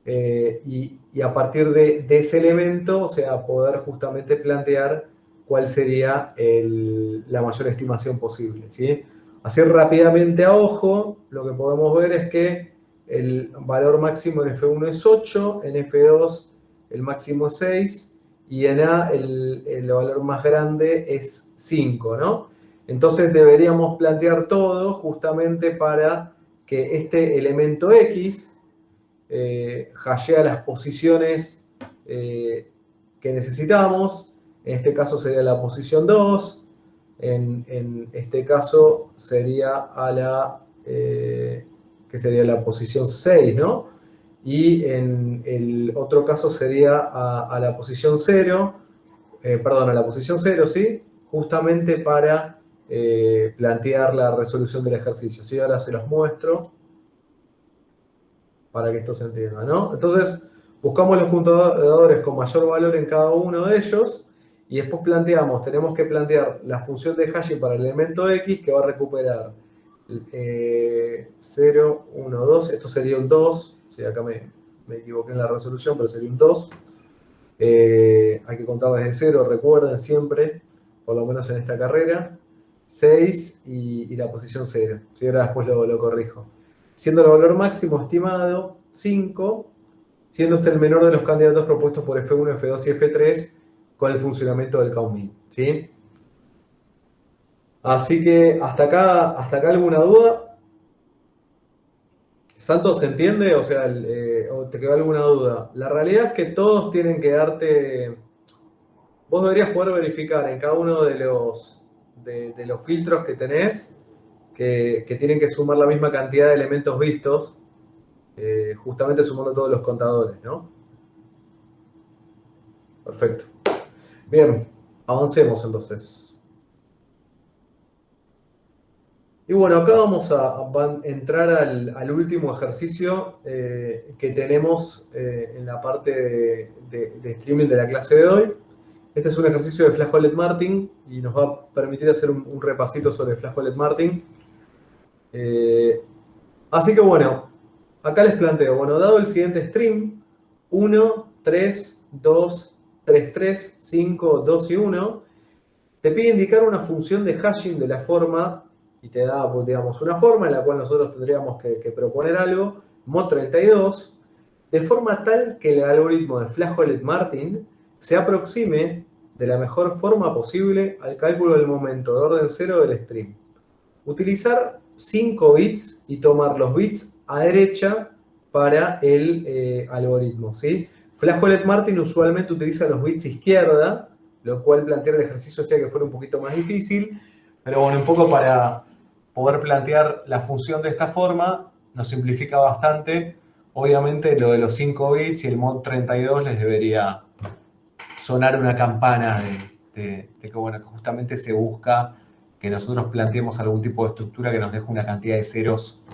Y a partir de ese elemento, o sea, poder justamente plantear cuál sería la mayor estimación posible, ¿sí? Así rápidamente a ojo, lo que podemos ver es que el valor máximo en F1 es 8, en F2 el máximo es 6, y en A el valor más grande es 5, ¿no? Entonces deberíamos plantear todo justamente para que este elemento X hashea las posiciones que necesitamos. En este caso sería la posición 2, en este caso sería que sería la posición 6, ¿no? Y en el otro caso sería a la posición 0, a la posición 0, ¿sí? Justamente para plantear la resolución del ejercicio. ¿Sí? Ahora se los muestro para que esto se entienda, ¿no? Entonces, buscamos los contadores con mayor valor en cada uno de ellos y después tenemos que plantear la función de hashing para el elemento X que va a recuperar 0, 1, 2, esto sería un 2, sí, acá me equivoqué en la resolución, pero sería un 2. Hay que contar desde 0, recuerden siempre, por lo menos en esta carrera, 6 y la posición 0, ¿sí? Ahora después lo corrijo. Siendo el valor máximo estimado 5, siendo este el menor de los candidatos propuestos por F1, F2 y F3 con el funcionamiento del count-min, ¿sí? Así que hasta acá ¿alguna duda? Santos, ¿se entiende? O sea, ¿o te quedó alguna duda? La realidad es que todos tienen que darte... Vos deberías poder verificar en cada uno de los filtros que tenés que tienen que sumar la misma cantidad de elementos vistos, justamente sumando todos los contadores, ¿no? Perfecto. Bien, avancemos entonces. Y bueno, acá vamos a entrar al último ejercicio que tenemos en la parte de streaming de la clase de hoy. Este es un ejercicio de Flajolet-Martin y nos va a permitir hacer un repasito sobre Flajolet-Martin. Así que bueno, acá les planteo, bueno, dado el siguiente stream, 1, 3, 2, 3, 3, 5, 2 y 1, te pide indicar una función de hashing de la forma, y te da, digamos, una forma en la cual nosotros tendríamos que proponer algo, mod32, de forma tal que el algoritmo de Flajolet-Martin se aproxime de la mejor forma posible al cálculo del momento de orden 0 del stream. Utilizar 5 bits y tomar los bits a derecha para el algoritmo, ¿sí? Flajolet-Martin usualmente utiliza los bits izquierda, lo cual plantear el ejercicio hacía que fuera un poquito más difícil, pero bueno, un poco para poder plantear la función de esta forma nos simplifica bastante. Obviamente lo de los 5 bits y el mod 32 les debería sonar una campana de que, bueno, que justamente se busca que nosotros planteemos algún tipo de estructura que nos deje una cantidad de ceros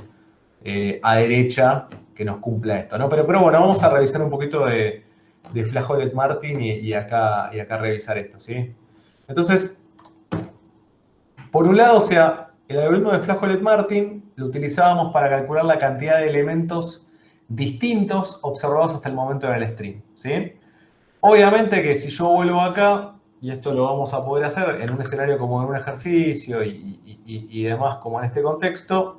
a derecha que nos cumpla esto, ¿no? Pero bueno, vamos a revisar un poquito de Flajolet-Martin y acá revisar esto, ¿sí? Entonces, por un lado, o sea, el algoritmo de Flajolet-Martin lo utilizábamos para calcular la cantidad de elementos distintos observados hasta el momento del stream, ¿sí? Obviamente que si yo vuelvo acá, y esto lo vamos a poder hacer en un escenario como en un ejercicio y demás como en este contexto,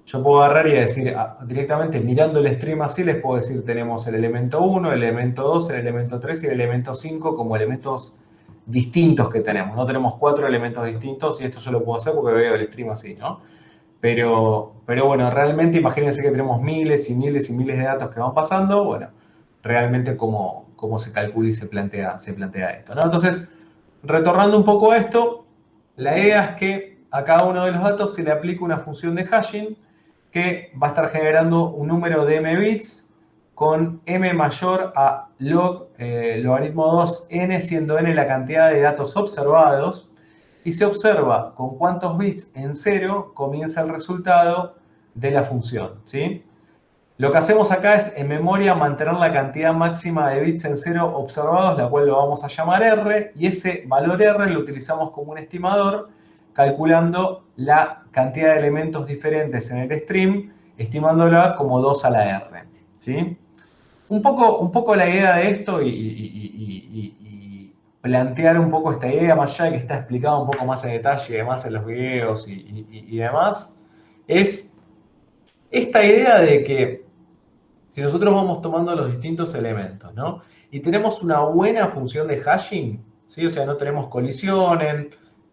yo puedo agarrar y decir directamente mirando el stream así, les puedo decir tenemos el elemento 1, el elemento 2, el elemento 3 y el elemento 5 como elementos distintos que tenemos. No tenemos 4 elementos distintos y esto yo lo puedo hacer porque veo el stream así, ¿no? Pero bueno, realmente imagínense que tenemos miles y miles y miles de datos que van pasando. Bueno, realmente cómo se calcula y se plantea esto, ¿no? Entonces, retornando un poco a esto, la idea es que a cada uno de los datos se le aplica una función de hashing que va a estar generando un número de m bits con m mayor a logaritmo 2n, siendo n la cantidad de datos observados, y se observa con cuántos bits en 0 comienza el resultado de la función, ¿sí? Lo que hacemos acá es, en memoria, mantener la cantidad máxima de bits en 0 observados, la cual lo vamos a llamar R, y ese valor R lo utilizamos como un estimador, calculando la cantidad de elementos diferentes en el stream, estimándola como 2 a la R, ¿sí? Un poco la idea de esto y plantear un poco esta idea, más allá de que está explicado un poco más en detalle y demás en los videos y demás, es esta idea de que si nosotros vamos tomando los distintos elementos, ¿no? Y tenemos una buena función de hashing, ¿sí? O sea, no tenemos colisiones,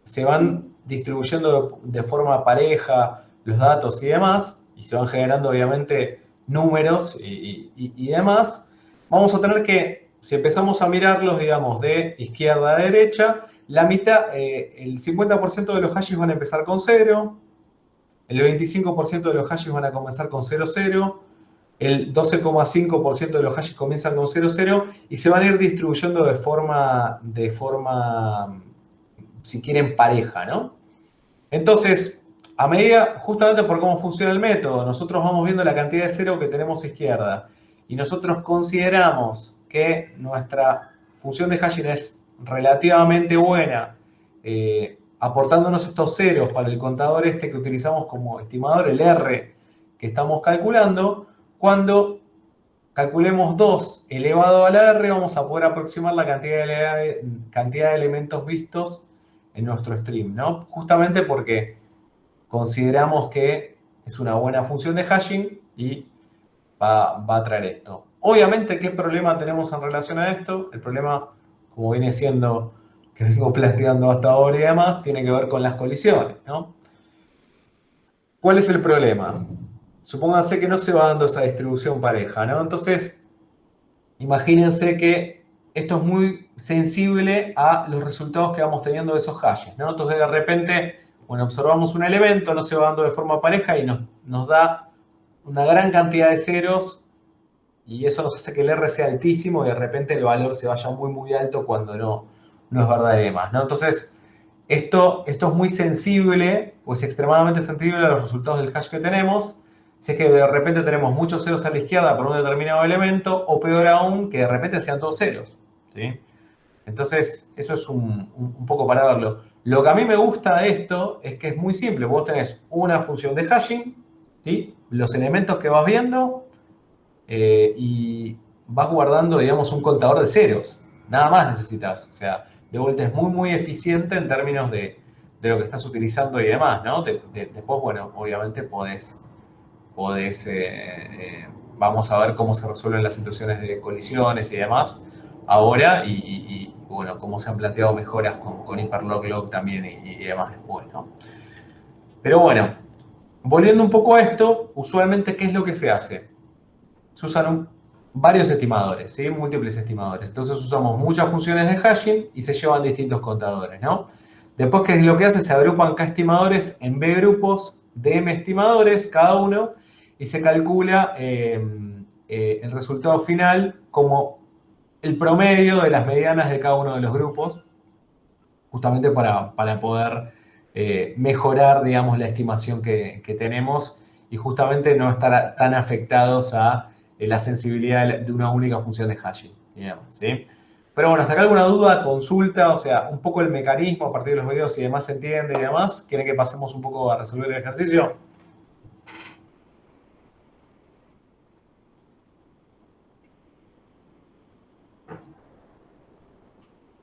se van distribuyendo de forma pareja los datos y demás, y se van generando obviamente números y demás, vamos a tener que, si empezamos a mirarlos, digamos, de izquierda a derecha, la mitad, el 50% de los hashes van a empezar con 0, el 25% de los hashes van a comenzar con 0, 0, el 12,5% de los hashes comienzan con 0, 0 y se van a ir distribuyendo de forma, si quieren, pareja, ¿no? Entonces, a medida, justamente por cómo funciona el método, nosotros vamos viendo la cantidad de 0 que tenemos a izquierda y nosotros consideramos que nuestra función de hashing es relativamente buena, aportándonos estos ceros para el contador este que utilizamos como estimador, el R que estamos calculando. Cuando calculemos 2 elevado a la R, vamos a poder aproximar la cantidad de elementos vistos en nuestro stream, ¿no? Justamente porque consideramos que es una buena función de hashing y va a traer esto. Obviamente, ¿qué problema tenemos en relación a esto? El problema, como viene siendo, que vengo planteando hasta ahora y demás, tiene que ver con las colisiones, ¿no? ¿Cuál es el problema? Supónganse que no se va dando esa distribución pareja, ¿no? Entonces, imagínense que esto es muy sensible a los resultados que vamos teniendo de esos hashes, ¿no? Entonces, de repente, bueno, observamos un elemento, no se va dando de forma pareja y nos da una gran cantidad de ceros y eso nos hace que el R sea altísimo y de repente el valor se vaya muy, muy alto cuando no es verdad y demás, ¿no? Entonces, esto es muy sensible, o es extremadamente sensible a los resultados del hash que tenemos. Si es que de repente tenemos muchos ceros a la izquierda por un determinado elemento, o peor aún, que de repente sean todos ceros, ¿sí? Entonces, eso es un poco para verlo. Lo que a mí me gusta de esto es que es muy simple. Vos tenés una función de hashing, ¿sí? los elementos que vas viendo y vas guardando, digamos, un contador de ceros. Nada más necesitas. O sea, de vuelta es muy, muy eficiente en términos de lo que estás utilizando y demás, ¿no? Después, bueno, obviamente podés vamos a ver cómo se resuelven las situaciones de colisiones y demás ahora bueno, cómo se han planteado mejoras con Hyperlog también y demás después, ¿no? Pero bueno, volviendo un poco a esto, usualmente, ¿qué es lo que se hace? Se usan varios estimadores, ¿sí? Múltiples estimadores. Entonces usamos muchas funciones de hashing y se llevan distintos contadores, ¿no? Después, ¿qué es lo que hace? Se agrupan K estimadores en B grupos de M estimadores, cada uno, y se calcula el resultado final como el promedio de las medianas de cada uno de los grupos, justamente para poder mejorar, digamos, la estimación que tenemos y justamente no estar tan afectados a la sensibilidad de una única función de hashing, digamos, ¿sí? Pero bueno, hasta acá alguna duda, consulta, o sea, un poco el mecanismo a partir de los videos y demás se entiende y demás. ¿Quieren que pasemos un poco a resolver el ejercicio?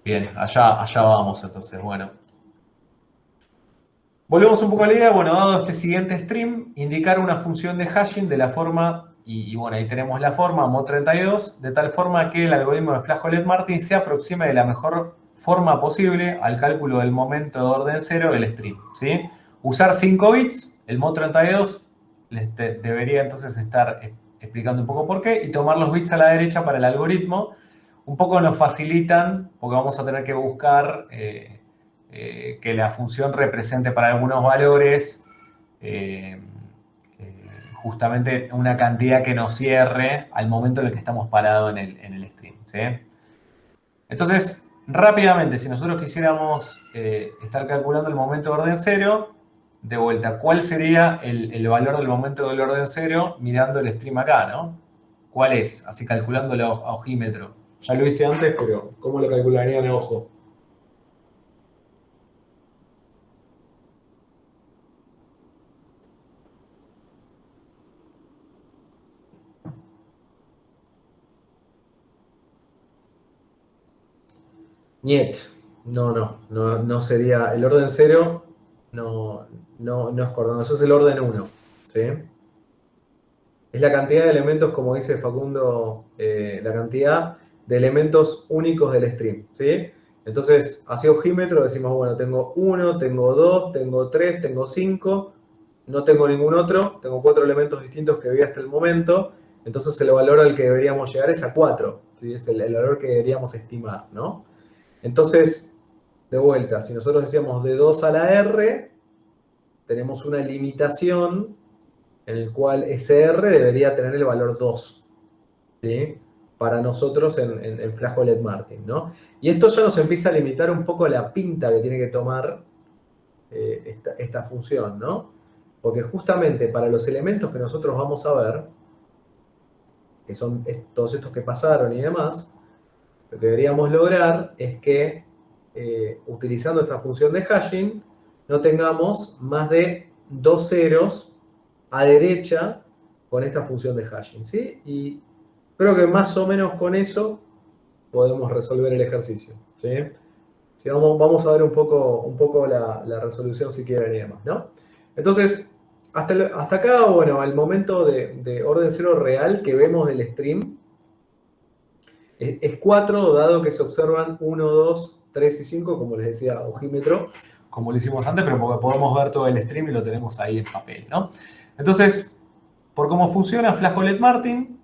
Bien, allá vamos entonces, bueno. Volvemos un poco a la idea, bueno, dado este siguiente stream, indicar una función de hashing de la forma, y bueno, ahí tenemos la forma, Mo32, de tal forma que el algoritmo de Flajolet-Martin se aproxime de la mejor forma posible al cálculo del momento de orden cero del stream, ¿sí? Usar 5 bits, el Mo32 debería entonces estar explicando un poco por qué, y tomar los bits a la derecha para el algoritmo, un poco nos facilitan, porque vamos a tener que buscar que la función represente para algunos valores justamente una cantidad que nos cierre al momento en el que estamos parados en el stream, ¿sí? Entonces, rápidamente, si nosotros quisiéramos estar calculando el momento de orden cero, de vuelta, ¿cuál sería el valor del momento del orden cero mirando el stream acá, ¿no? ¿Cuál es? Así calculándolo a ojímetro. Ya lo hice antes, pero ¿cómo lo calcularían a ojo? Niet, no sería el orden cero, no es cordón, eso es el orden 1, ¿sí? Es la cantidad de elementos, como dice Facundo, la cantidad de elementos únicos del stream, ¿sí? Entonces, hacia ojímetro decimos, bueno, tengo 1, tengo 2, tengo 3, tengo 5, no tengo ningún otro, tengo 4 elementos distintos que vi hasta el momento, entonces el valor al que deberíamos llegar es a 4, ¿sí? Es el valor que deberíamos estimar, ¿no? Entonces, de vuelta, si nosotros decíamos de 2 a la R, tenemos una limitación en el cual ese R debería tener el valor 2, ¿sí? Para nosotros en Flajolet-Martin, ¿no? Y esto ya nos empieza a limitar un poco la pinta que tiene que tomar esta función, ¿no? Porque justamente para los elementos que nosotros vamos a ver, que son todos estos que pasaron y demás, lo que deberíamos lograr es que utilizando esta función de hashing no tengamos más de 2 ceros a derecha con esta función de hashing, ¿sí? Y creo que más o menos con eso podemos resolver el ejercicio, ¿sí? Sí, vamos a ver un poco la resolución si quieren y demás, ¿no? Entonces, hasta acá, bueno, al momento de orden cero real que vemos del stream, es 4, dado que se observan 1, 2, 3 y 5, como les decía, ojímetro, como lo hicimos antes, pero porque podemos ver todo el stream y lo tenemos ahí en papel, ¿no? Entonces, por cómo funciona Flajolet-Martin,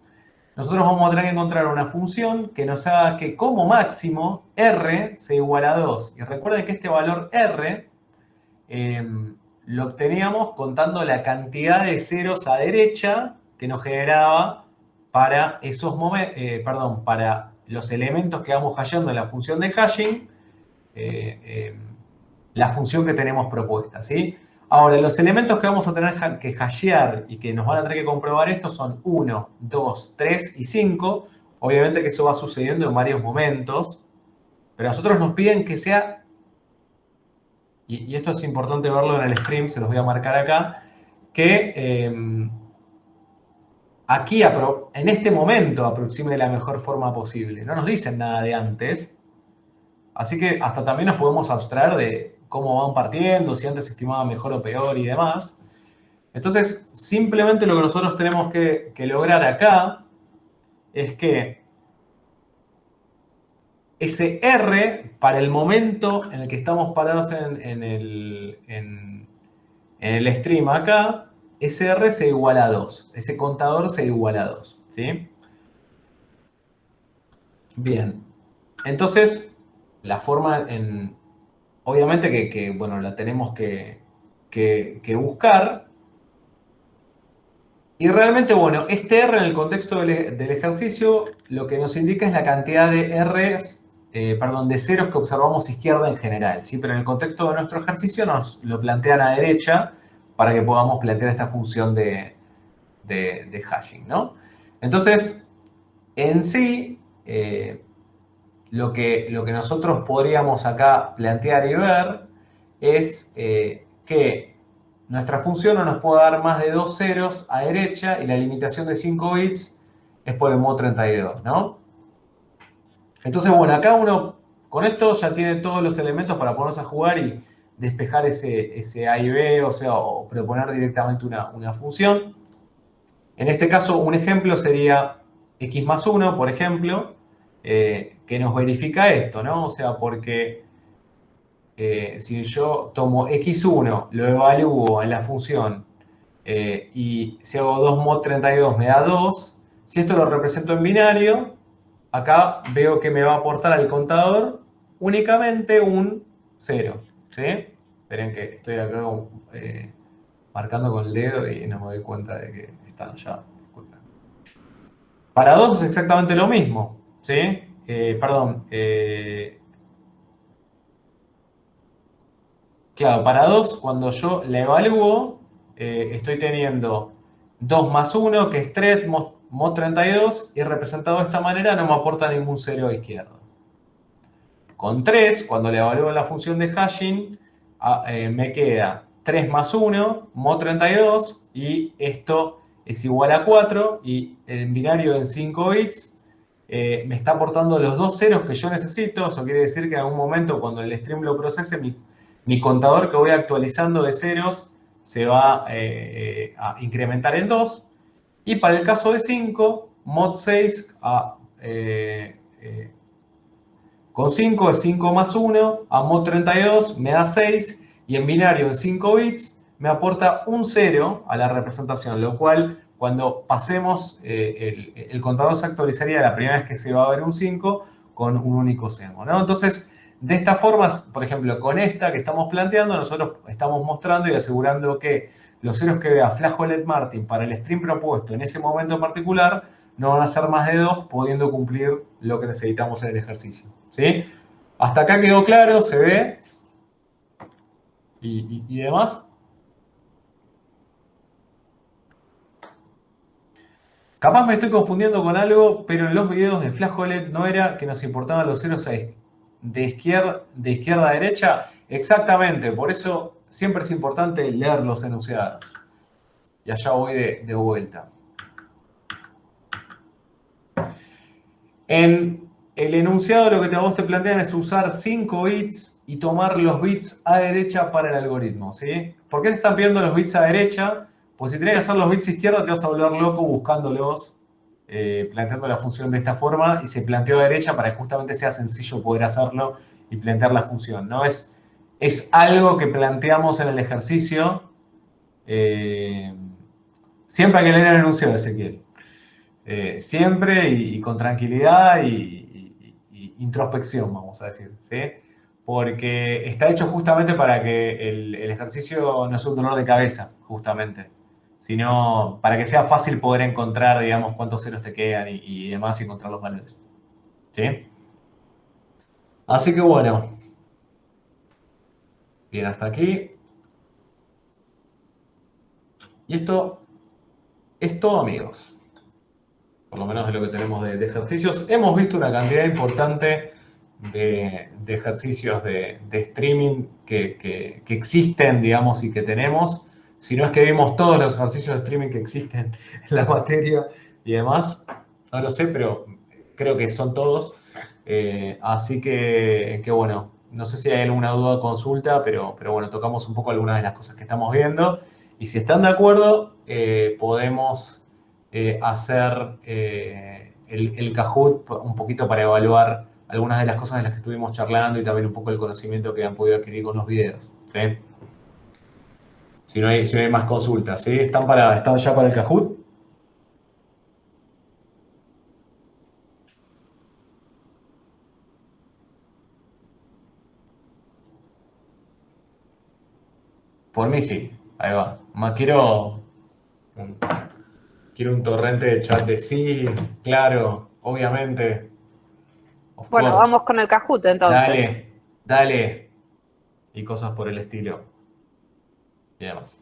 nosotros vamos a tener que encontrar una función que nos haga que como máximo R sea igual a 2. Y recuerden que este valor R lo obteníamos contando la cantidad de ceros a derecha que nos generaba para esos para los elementos que vamos hashando en la función de hashing, la función que tenemos propuesta, ¿sí? Ahora, los elementos que vamos a tener que hashear y que nos van a tener que comprobar esto son 1, 2, 3 y 5. Obviamente que eso va sucediendo en varios momentos, pero a nosotros nos piden que sea, y esto es importante verlo en el stream, se los voy a marcar acá, que aquí, en este momento, aproxime de la mejor forma posible. No nos dicen nada de antes. Así que hasta también nos podemos abstraer de cómo van partiendo, si antes se estimaba mejor o peor y demás. Entonces, simplemente lo que nosotros tenemos que lograr acá es que ese R, para el momento en el que estamos parados en el stream acá, ese R se iguala a 2. Ese contador se iguala a 2. ¿Sí? Bien. Entonces, la forma obviamente que bueno, la tenemos que buscar. Y realmente, bueno, este R en el contexto del ejercicio lo que nos indica es la cantidad de R's, de ceros que observamos izquierda en general, ¿sí? Pero en el contexto de nuestro ejercicio nos lo plantean a derecha para que podamos plantear esta función de hashing, ¿no? Entonces, en sí, lo que nosotros podríamos acá plantear y ver es que nuestra función no nos puede dar más de 2 ceros a derecha y la limitación de 5 bits es por el mod 32, ¿no? Entonces, bueno, acá uno con esto ya tiene todos los elementos para ponerse a jugar y despejar ese A y B, o sea, o proponer directamente una función. En este caso, un ejemplo sería x más 1, por ejemplo, que nos verifica esto, ¿no? O sea, porque si yo tomo x1, lo evalúo en la función y si hago 2 mod 32 me da 2, si esto lo represento en binario, acá veo que me va a aportar al contador únicamente un 0, ¿sí? Esperen que estoy acá marcando con el dedo y no me doy cuenta de que están allá. Disculpen. Para 2 es exactamente lo mismo, ¿sí? Claro, para 2, cuando yo la evalúo, estoy teniendo 2 más 1, que es 3, mod 32, y representado de esta manera no me aporta ningún 0 a izquierda. Con 3, cuando le evalúo la función de hashing, me queda 3 más 1, mod 32, y esto es igual a 4, y el binario en 5 bits me está aportando los 2 ceros que yo necesito. Eso quiere decir que en algún momento, cuando el stream lo procese, mi contador que voy actualizando de ceros se va a incrementar en 2. Y para el caso de 5, mod 6 con 5 es 5 más 1, a mod 32 me da 6 y en binario en 5 bits me aporta un 0 a la representación, lo cual cuando pasemos el contador se actualizaría la primera vez que se va a ver un 5 con un único semo, ¿no? Entonces, de esta forma, por ejemplo, con esta que estamos planteando, nosotros estamos mostrando y asegurando que los ceros que vea Flajolet Martin para el stream propuesto en ese momento en particular no van a ser más de 2, pudiendo cumplir lo que necesitamos en el ejercicio, ¿sí? Hasta acá quedó claro, se ve y demás. Capaz me estoy confundiendo con algo, pero en los videos de Flajolet no era que nos importaban los ceros de izquierda a derecha. Exactamente, por eso siempre es importante leer los enunciados. Y allá voy de vuelta. En el enunciado lo que a vos te plantean es usar 5 bits y tomar los bits a derecha para el algoritmo, ¿sí? ¿Por qué te están pidiendo los bits a derecha? Pues si tenés que hacer los bits a izquierda te vas a volver loco buscándolos, planteando la función de esta forma, y se planteó a derecha para que justamente sea sencillo poder hacerlo y plantear la función, ¿no? Es algo que planteamos en el ejercicio. Siempre hay que leer el enunciado, Ezequiel. Siempre y con tranquilidad y introspección, vamos a decir, ¿sí? Porque está hecho justamente para que el ejercicio no sea un dolor de cabeza, justamente, sino para que sea fácil poder encontrar, digamos, cuántos ceros te quedan y demás y encontrar los valores, ¿sí? Así que bueno, bien, hasta aquí. Y esto es todo, amigos. Por lo menos de lo que tenemos de ejercicios. Hemos visto una cantidad importante de ejercicios de streaming que existen, digamos, y que tenemos. Si no es que vimos todos los ejercicios de streaming que existen en la materia y demás. No lo sé, pero creo que son todos. Así que bueno, no sé si hay alguna duda o consulta, pero bueno, tocamos un poco algunas de las cosas que estamos viendo. Y si están de acuerdo, podemos hacer el Kahoot un poquito para evaluar algunas de las cosas de las que estuvimos charlando y también un poco el conocimiento que han podido adquirir con los videos. ¿Sí? Si no hay más consultas, ¿sí? ¿Están ya para el Kahoot? Por mí sí, ahí va. Un, quiero un torrente de chat de sí, claro, obviamente, of Bueno, course. vamos con el Kahoot entonces. Dale, y cosas por el estilo y demás.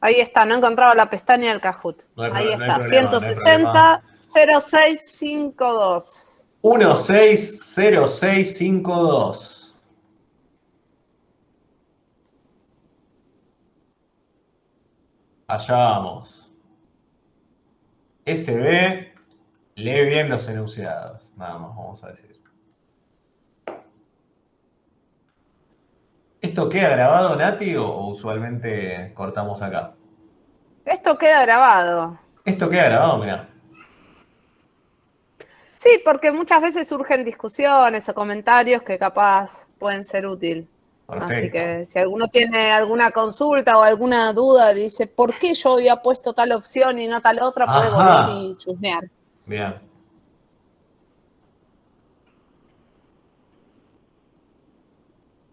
Ahí está, no he encontrado la pestaña del Kahoot. Ahí No hay está, problema, no hay problema. 160-0652. 160652. Allá vamos. SB, lee bien los enunciados. Nada más vamos a decir. ¿Esto queda grabado, Nati, o usualmente cortamos acá? Esto queda grabado. Esto queda grabado, mirá. Sí, porque muchas veces surgen discusiones o comentarios que capaz pueden ser útiles. Así Perfecto. que si alguno tiene alguna consulta o alguna duda, dice, ¿por qué yo había puesto tal opción y no tal otra? Puede volver Ajá. y chusmear. Bien.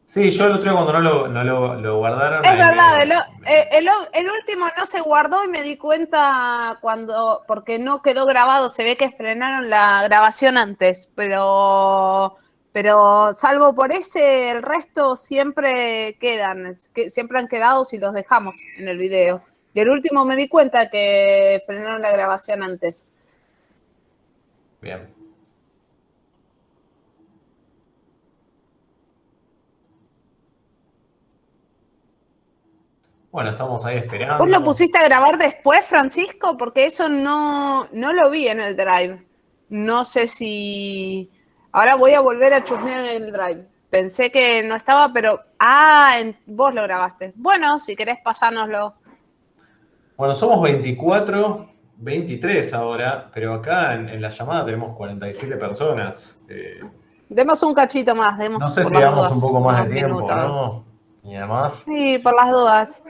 Sí, yo el otro día cuando no lo guardaron, Es ahí verdad, el último no se guardó y me di cuenta porque no quedó grabado, se ve que frenaron la grabación antes, pero salvo por ese, el resto siempre quedan, siempre han quedado si los dejamos en el video. Y el último me di cuenta que frenaron la grabación antes. Bien. Bueno, estamos ahí ¿Vos lo esperando. pusiste a grabar después, Francisco? Porque eso no lo vi en el Drive. No sé si... Ahora voy a volver a chusmear en el Drive. Pensé que no estaba, pero... vos lo grabaste. Bueno, si querés pasárnoslo. Bueno, somos 24, 23 ahora, pero acá en la llamada tenemos 47 personas. Demos un cachito más, No demos sé por si las damos un dudas. poco más Unos de tiempo, minutos. ¿no? Y además, Sí, por las dudas.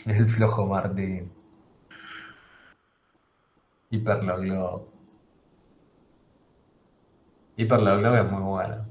el flojo Martín. Hiperloglob. Hiperloglob es muy bueno.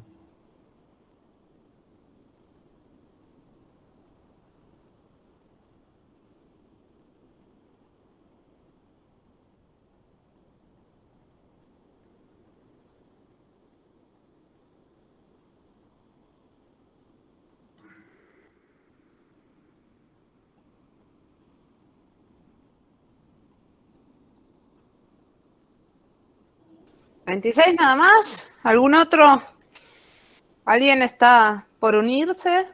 ¿26 nada más? ¿Algún otro? ¿Alguien está por unirse?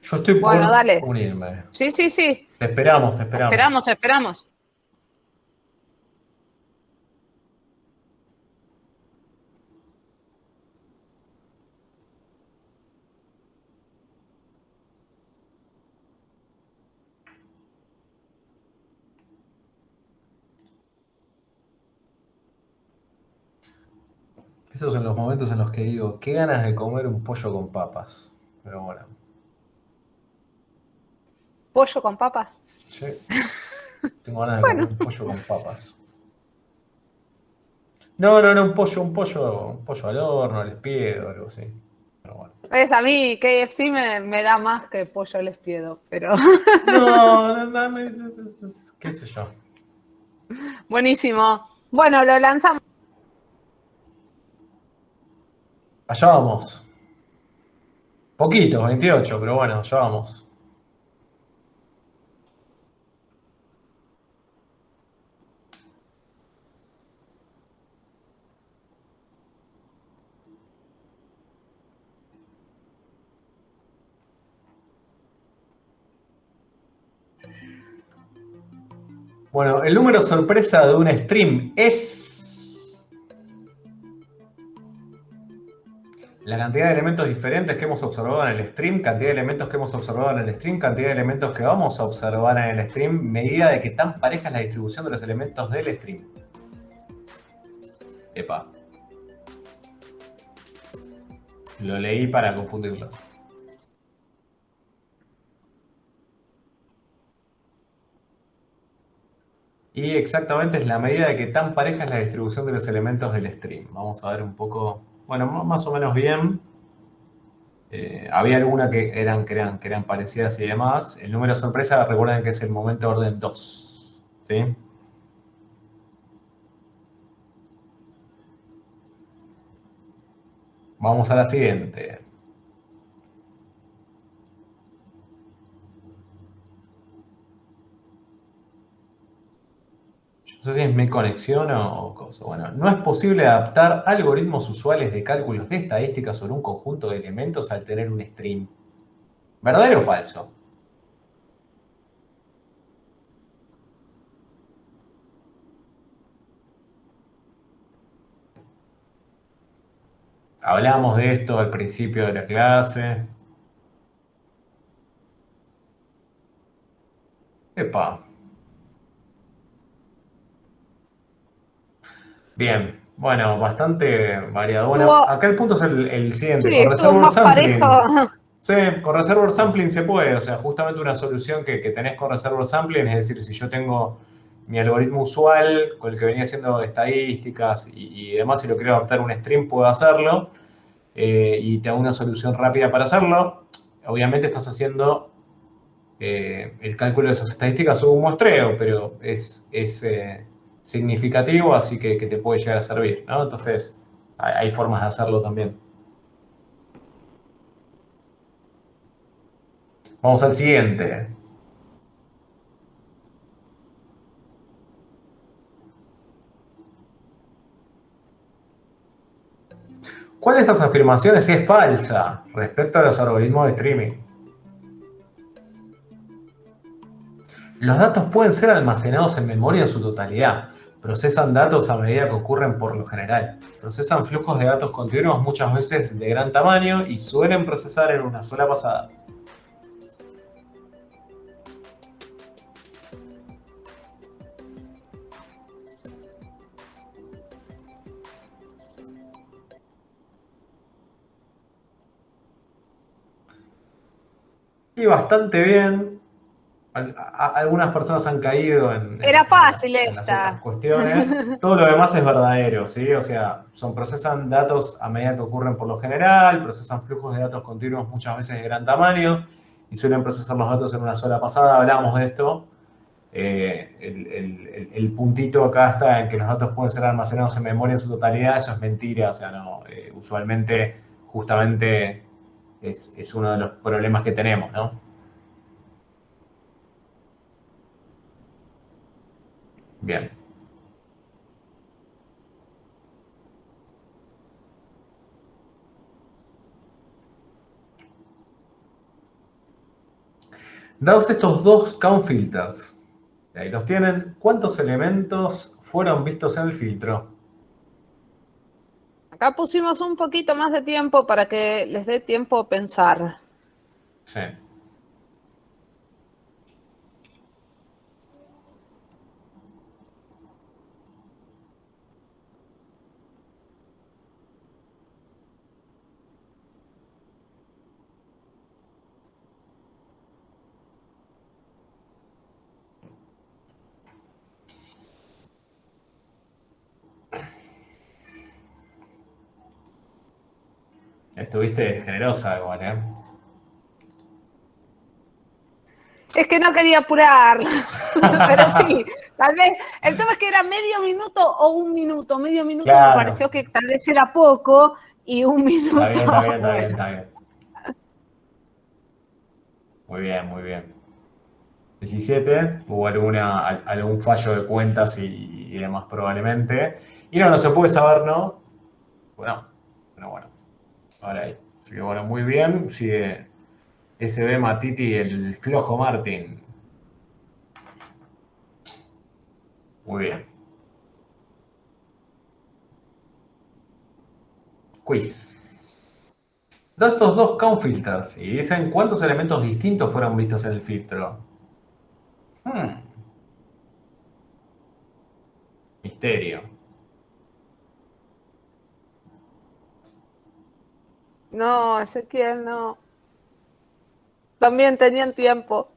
Yo estoy Bueno, por dale. unirme. Sí, sí, sí. Te esperamos, te esperamos. Esperamos. Esos son los momentos en los que digo, qué ganas de comer un pollo con papas. Pero bueno, Pollo con papas. sí, tengo ganas de comer Bueno, un pollo con papas. No, no, no, un pollo al horno, al espiedo, algo así. Pero bueno. es a mí KFC me da más que pollo les pido, pero No, no, no, qué sé yo. buenísimo. Bueno, lo lanzamos. Allá vamos. Poquitos, 28, pero bueno, allá vamos. Bueno, el número sorpresa de un stream es la cantidad de elementos diferentes que hemos observado en el stream, cantidad de elementos que hemos observado en el stream, cantidad de elementos que vamos a observar en el stream, medida de que tan pareja es la distribución de los elementos del stream. Epa. Lo leí para confundirlos. Y exactamente es la medida de que tan pareja es la distribución de los elementos del stream. Vamos a ver un poco, bueno, más o menos bien. Había algunas que eran parecidas y demás. El número sorpresa, recuerden que es el momento orden 2. ¿Sí? Vamos a la siguiente. No sé si es mi conexión o cosa. Bueno, no es posible adaptar algoritmos usuales de cálculos de estadística sobre un conjunto de elementos al tener un stream. ¿Verdadero o falso? Hablamos de esto al principio de la clase. Epa. Bien. Bueno, bastante variado. Bueno, Estuvo, acá el punto es el siguiente. sí, Con estuvo reservoir más parejo. sampling. Sí, con reservoir sampling se puede. O sea, justamente una solución que tenés con reservoir sampling, es decir, si yo tengo mi algoritmo usual con el que venía haciendo estadísticas y demás, si lo quiero adaptar a un stream, puedo hacerlo. Y te hago una solución rápida para hacerlo. Obviamente estás haciendo el cálculo de esas estadísticas o un muestreo, pero es significativo, así que te puede llegar a servir, ¿no? Entonces, hay formas de hacerlo también. Vamos al siguiente. ¿Cuál de estas afirmaciones es falsa respecto a los algoritmos de streaming? Los datos pueden ser almacenados en memoria en su totalidad. Procesan datos a medida que ocurren por lo general. Procesan flujos de datos continuos muchas veces de gran tamaño y suelen procesar en una sola pasada. Y bastante bien. Algunas personas han caído en, Era en- en fácil las, en las otras esta. cuestiones. Todo lo demás es verdadero, ¿sí? O sea, procesan datos a medida que ocurren por lo general, procesan flujos de datos continuos muchas veces de gran tamaño y suelen procesar los datos en una sola pasada. Hablábamos de esto. El puntito acá está en que los datos pueden ser almacenados en memoria en su totalidad. Eso es mentira. O sea, no, usualmente, justamente, es uno de los problemas que tenemos, ¿no? Bien. Dados estos dos count filters, ahí los tienen, ¿cuántos elementos fueron vistos en el filtro? Acá pusimos un poquito más de tiempo para que les dé tiempo a pensar. Sí. Estuviste generosa igual, ¿eh? Es que no quería apurar, pero sí, tal vez, el tema es que era medio minuto o un minuto, medio minuto Claro. me pareció que tal vez era poco y un minuto, Está bien, está bien, está bien, bueno. está bien. Muy bien, muy bien. 17, hubo algún fallo de cuentas y demás probablemente. Y no se puede saber, ¿no? Bueno, pero bueno, ahora ahí. Así que bueno, muy bien. Sigue SB Matiti, el flojo Martín. Muy bien. Quiz. Da estos dos count filters y dicen cuántos elementos distintos fueron vistos en el filtro. Misterio. No, Ezequiel, no. También tenían tiempo.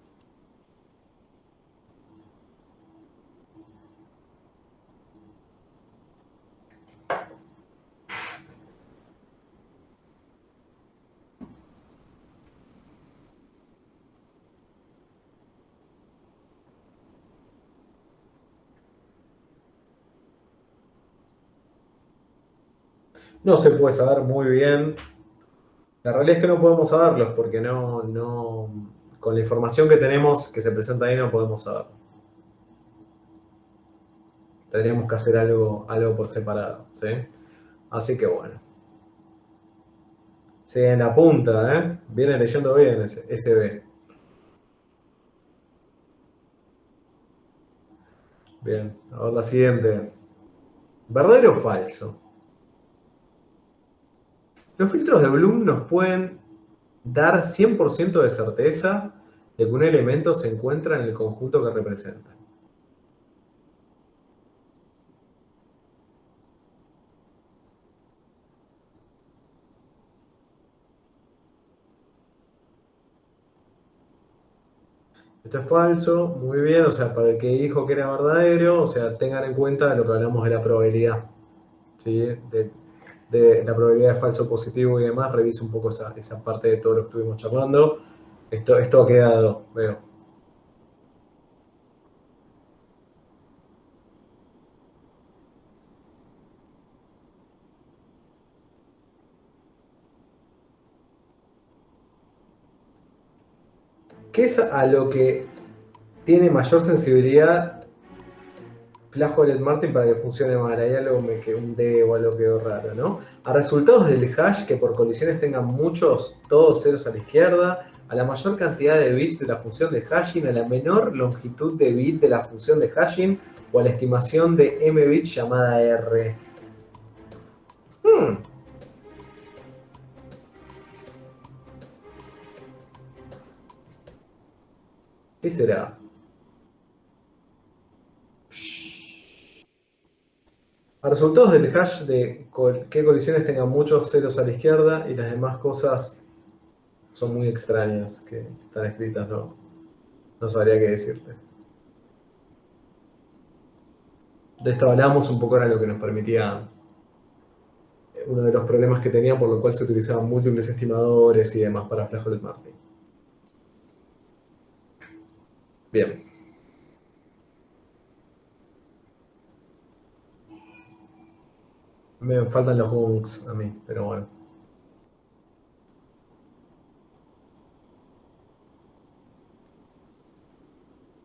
No se puede saber muy bien. La realidad es que no podemos saberlos porque con la información que tenemos que se presenta ahí no podemos saberlo. Tendríamos que hacer algo por separado, ¿sí? Así que bueno. Sí, en la punta, ¿eh? Viene leyendo bien ese SB. Bien, a ver la siguiente. ¿Verdadero o falso? Los filtros de Bloom nos pueden dar 100% de certeza de que un elemento se encuentra en el conjunto que representa. Esto es falso, muy bien, o sea, para el que dijo que era verdadero, o sea, tengan en cuenta lo que hablamos de la probabilidad, ¿sí? De la probabilidad de falso positivo y demás, revisa un poco esa parte de todo lo que estuvimos charlando. Esto ha quedado, veo. ¿Qué es a lo que tiene mayor sensibilidad Flajolet Martin para que funcione mal? Hay algo que un D o algo quedó raro, ¿no? A resultados del hash que por colisiones tengan muchos, todos ceros a la izquierda, a la mayor cantidad de bits de la función de hashing, a la menor longitud de bit de la función de hashing o a la estimación de m bits llamada R. ¿Qué será? A resultados del hash de qué colisiones tengan muchos ceros a la izquierda y las demás cosas son muy extrañas que están escritas, no sabría qué decirles. De esto hablamos un poco, era lo que nos permitía uno de los problemas que tenían, por lo cual se utilizaban múltiples estimadores y demás para Flajolet Martin. Bien. Me faltan los bunks a mí, pero bueno.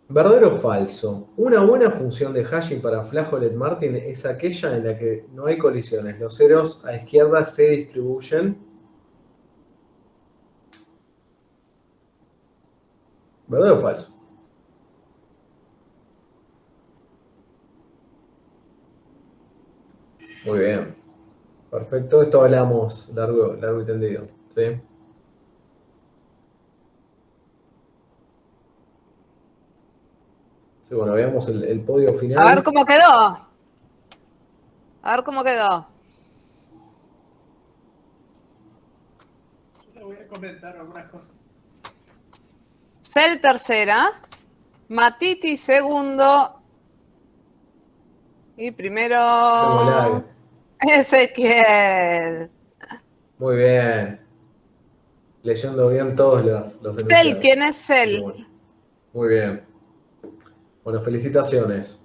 ¿Verdadero o falso? Una buena función de hashing para Flajolet Martin es aquella en la que no hay colisiones. Los ceros a izquierda se distribuyen. ¿Verdadero o falso? Muy bien. Perfecto. Esto hablamos largo y tendido. ¿Sí? Sí, bueno, veamos el podio final. A ver cómo quedó. A ver cómo quedó. Le voy a comentar algunas cosas. Cel tercera. Matiti segundo. Y primero. Ezequiel. Muy bien. Leyendo bien todos los Cell, enunciados. ¿quién es Muy Cell? bueno. Muy bien. Bueno, felicitaciones.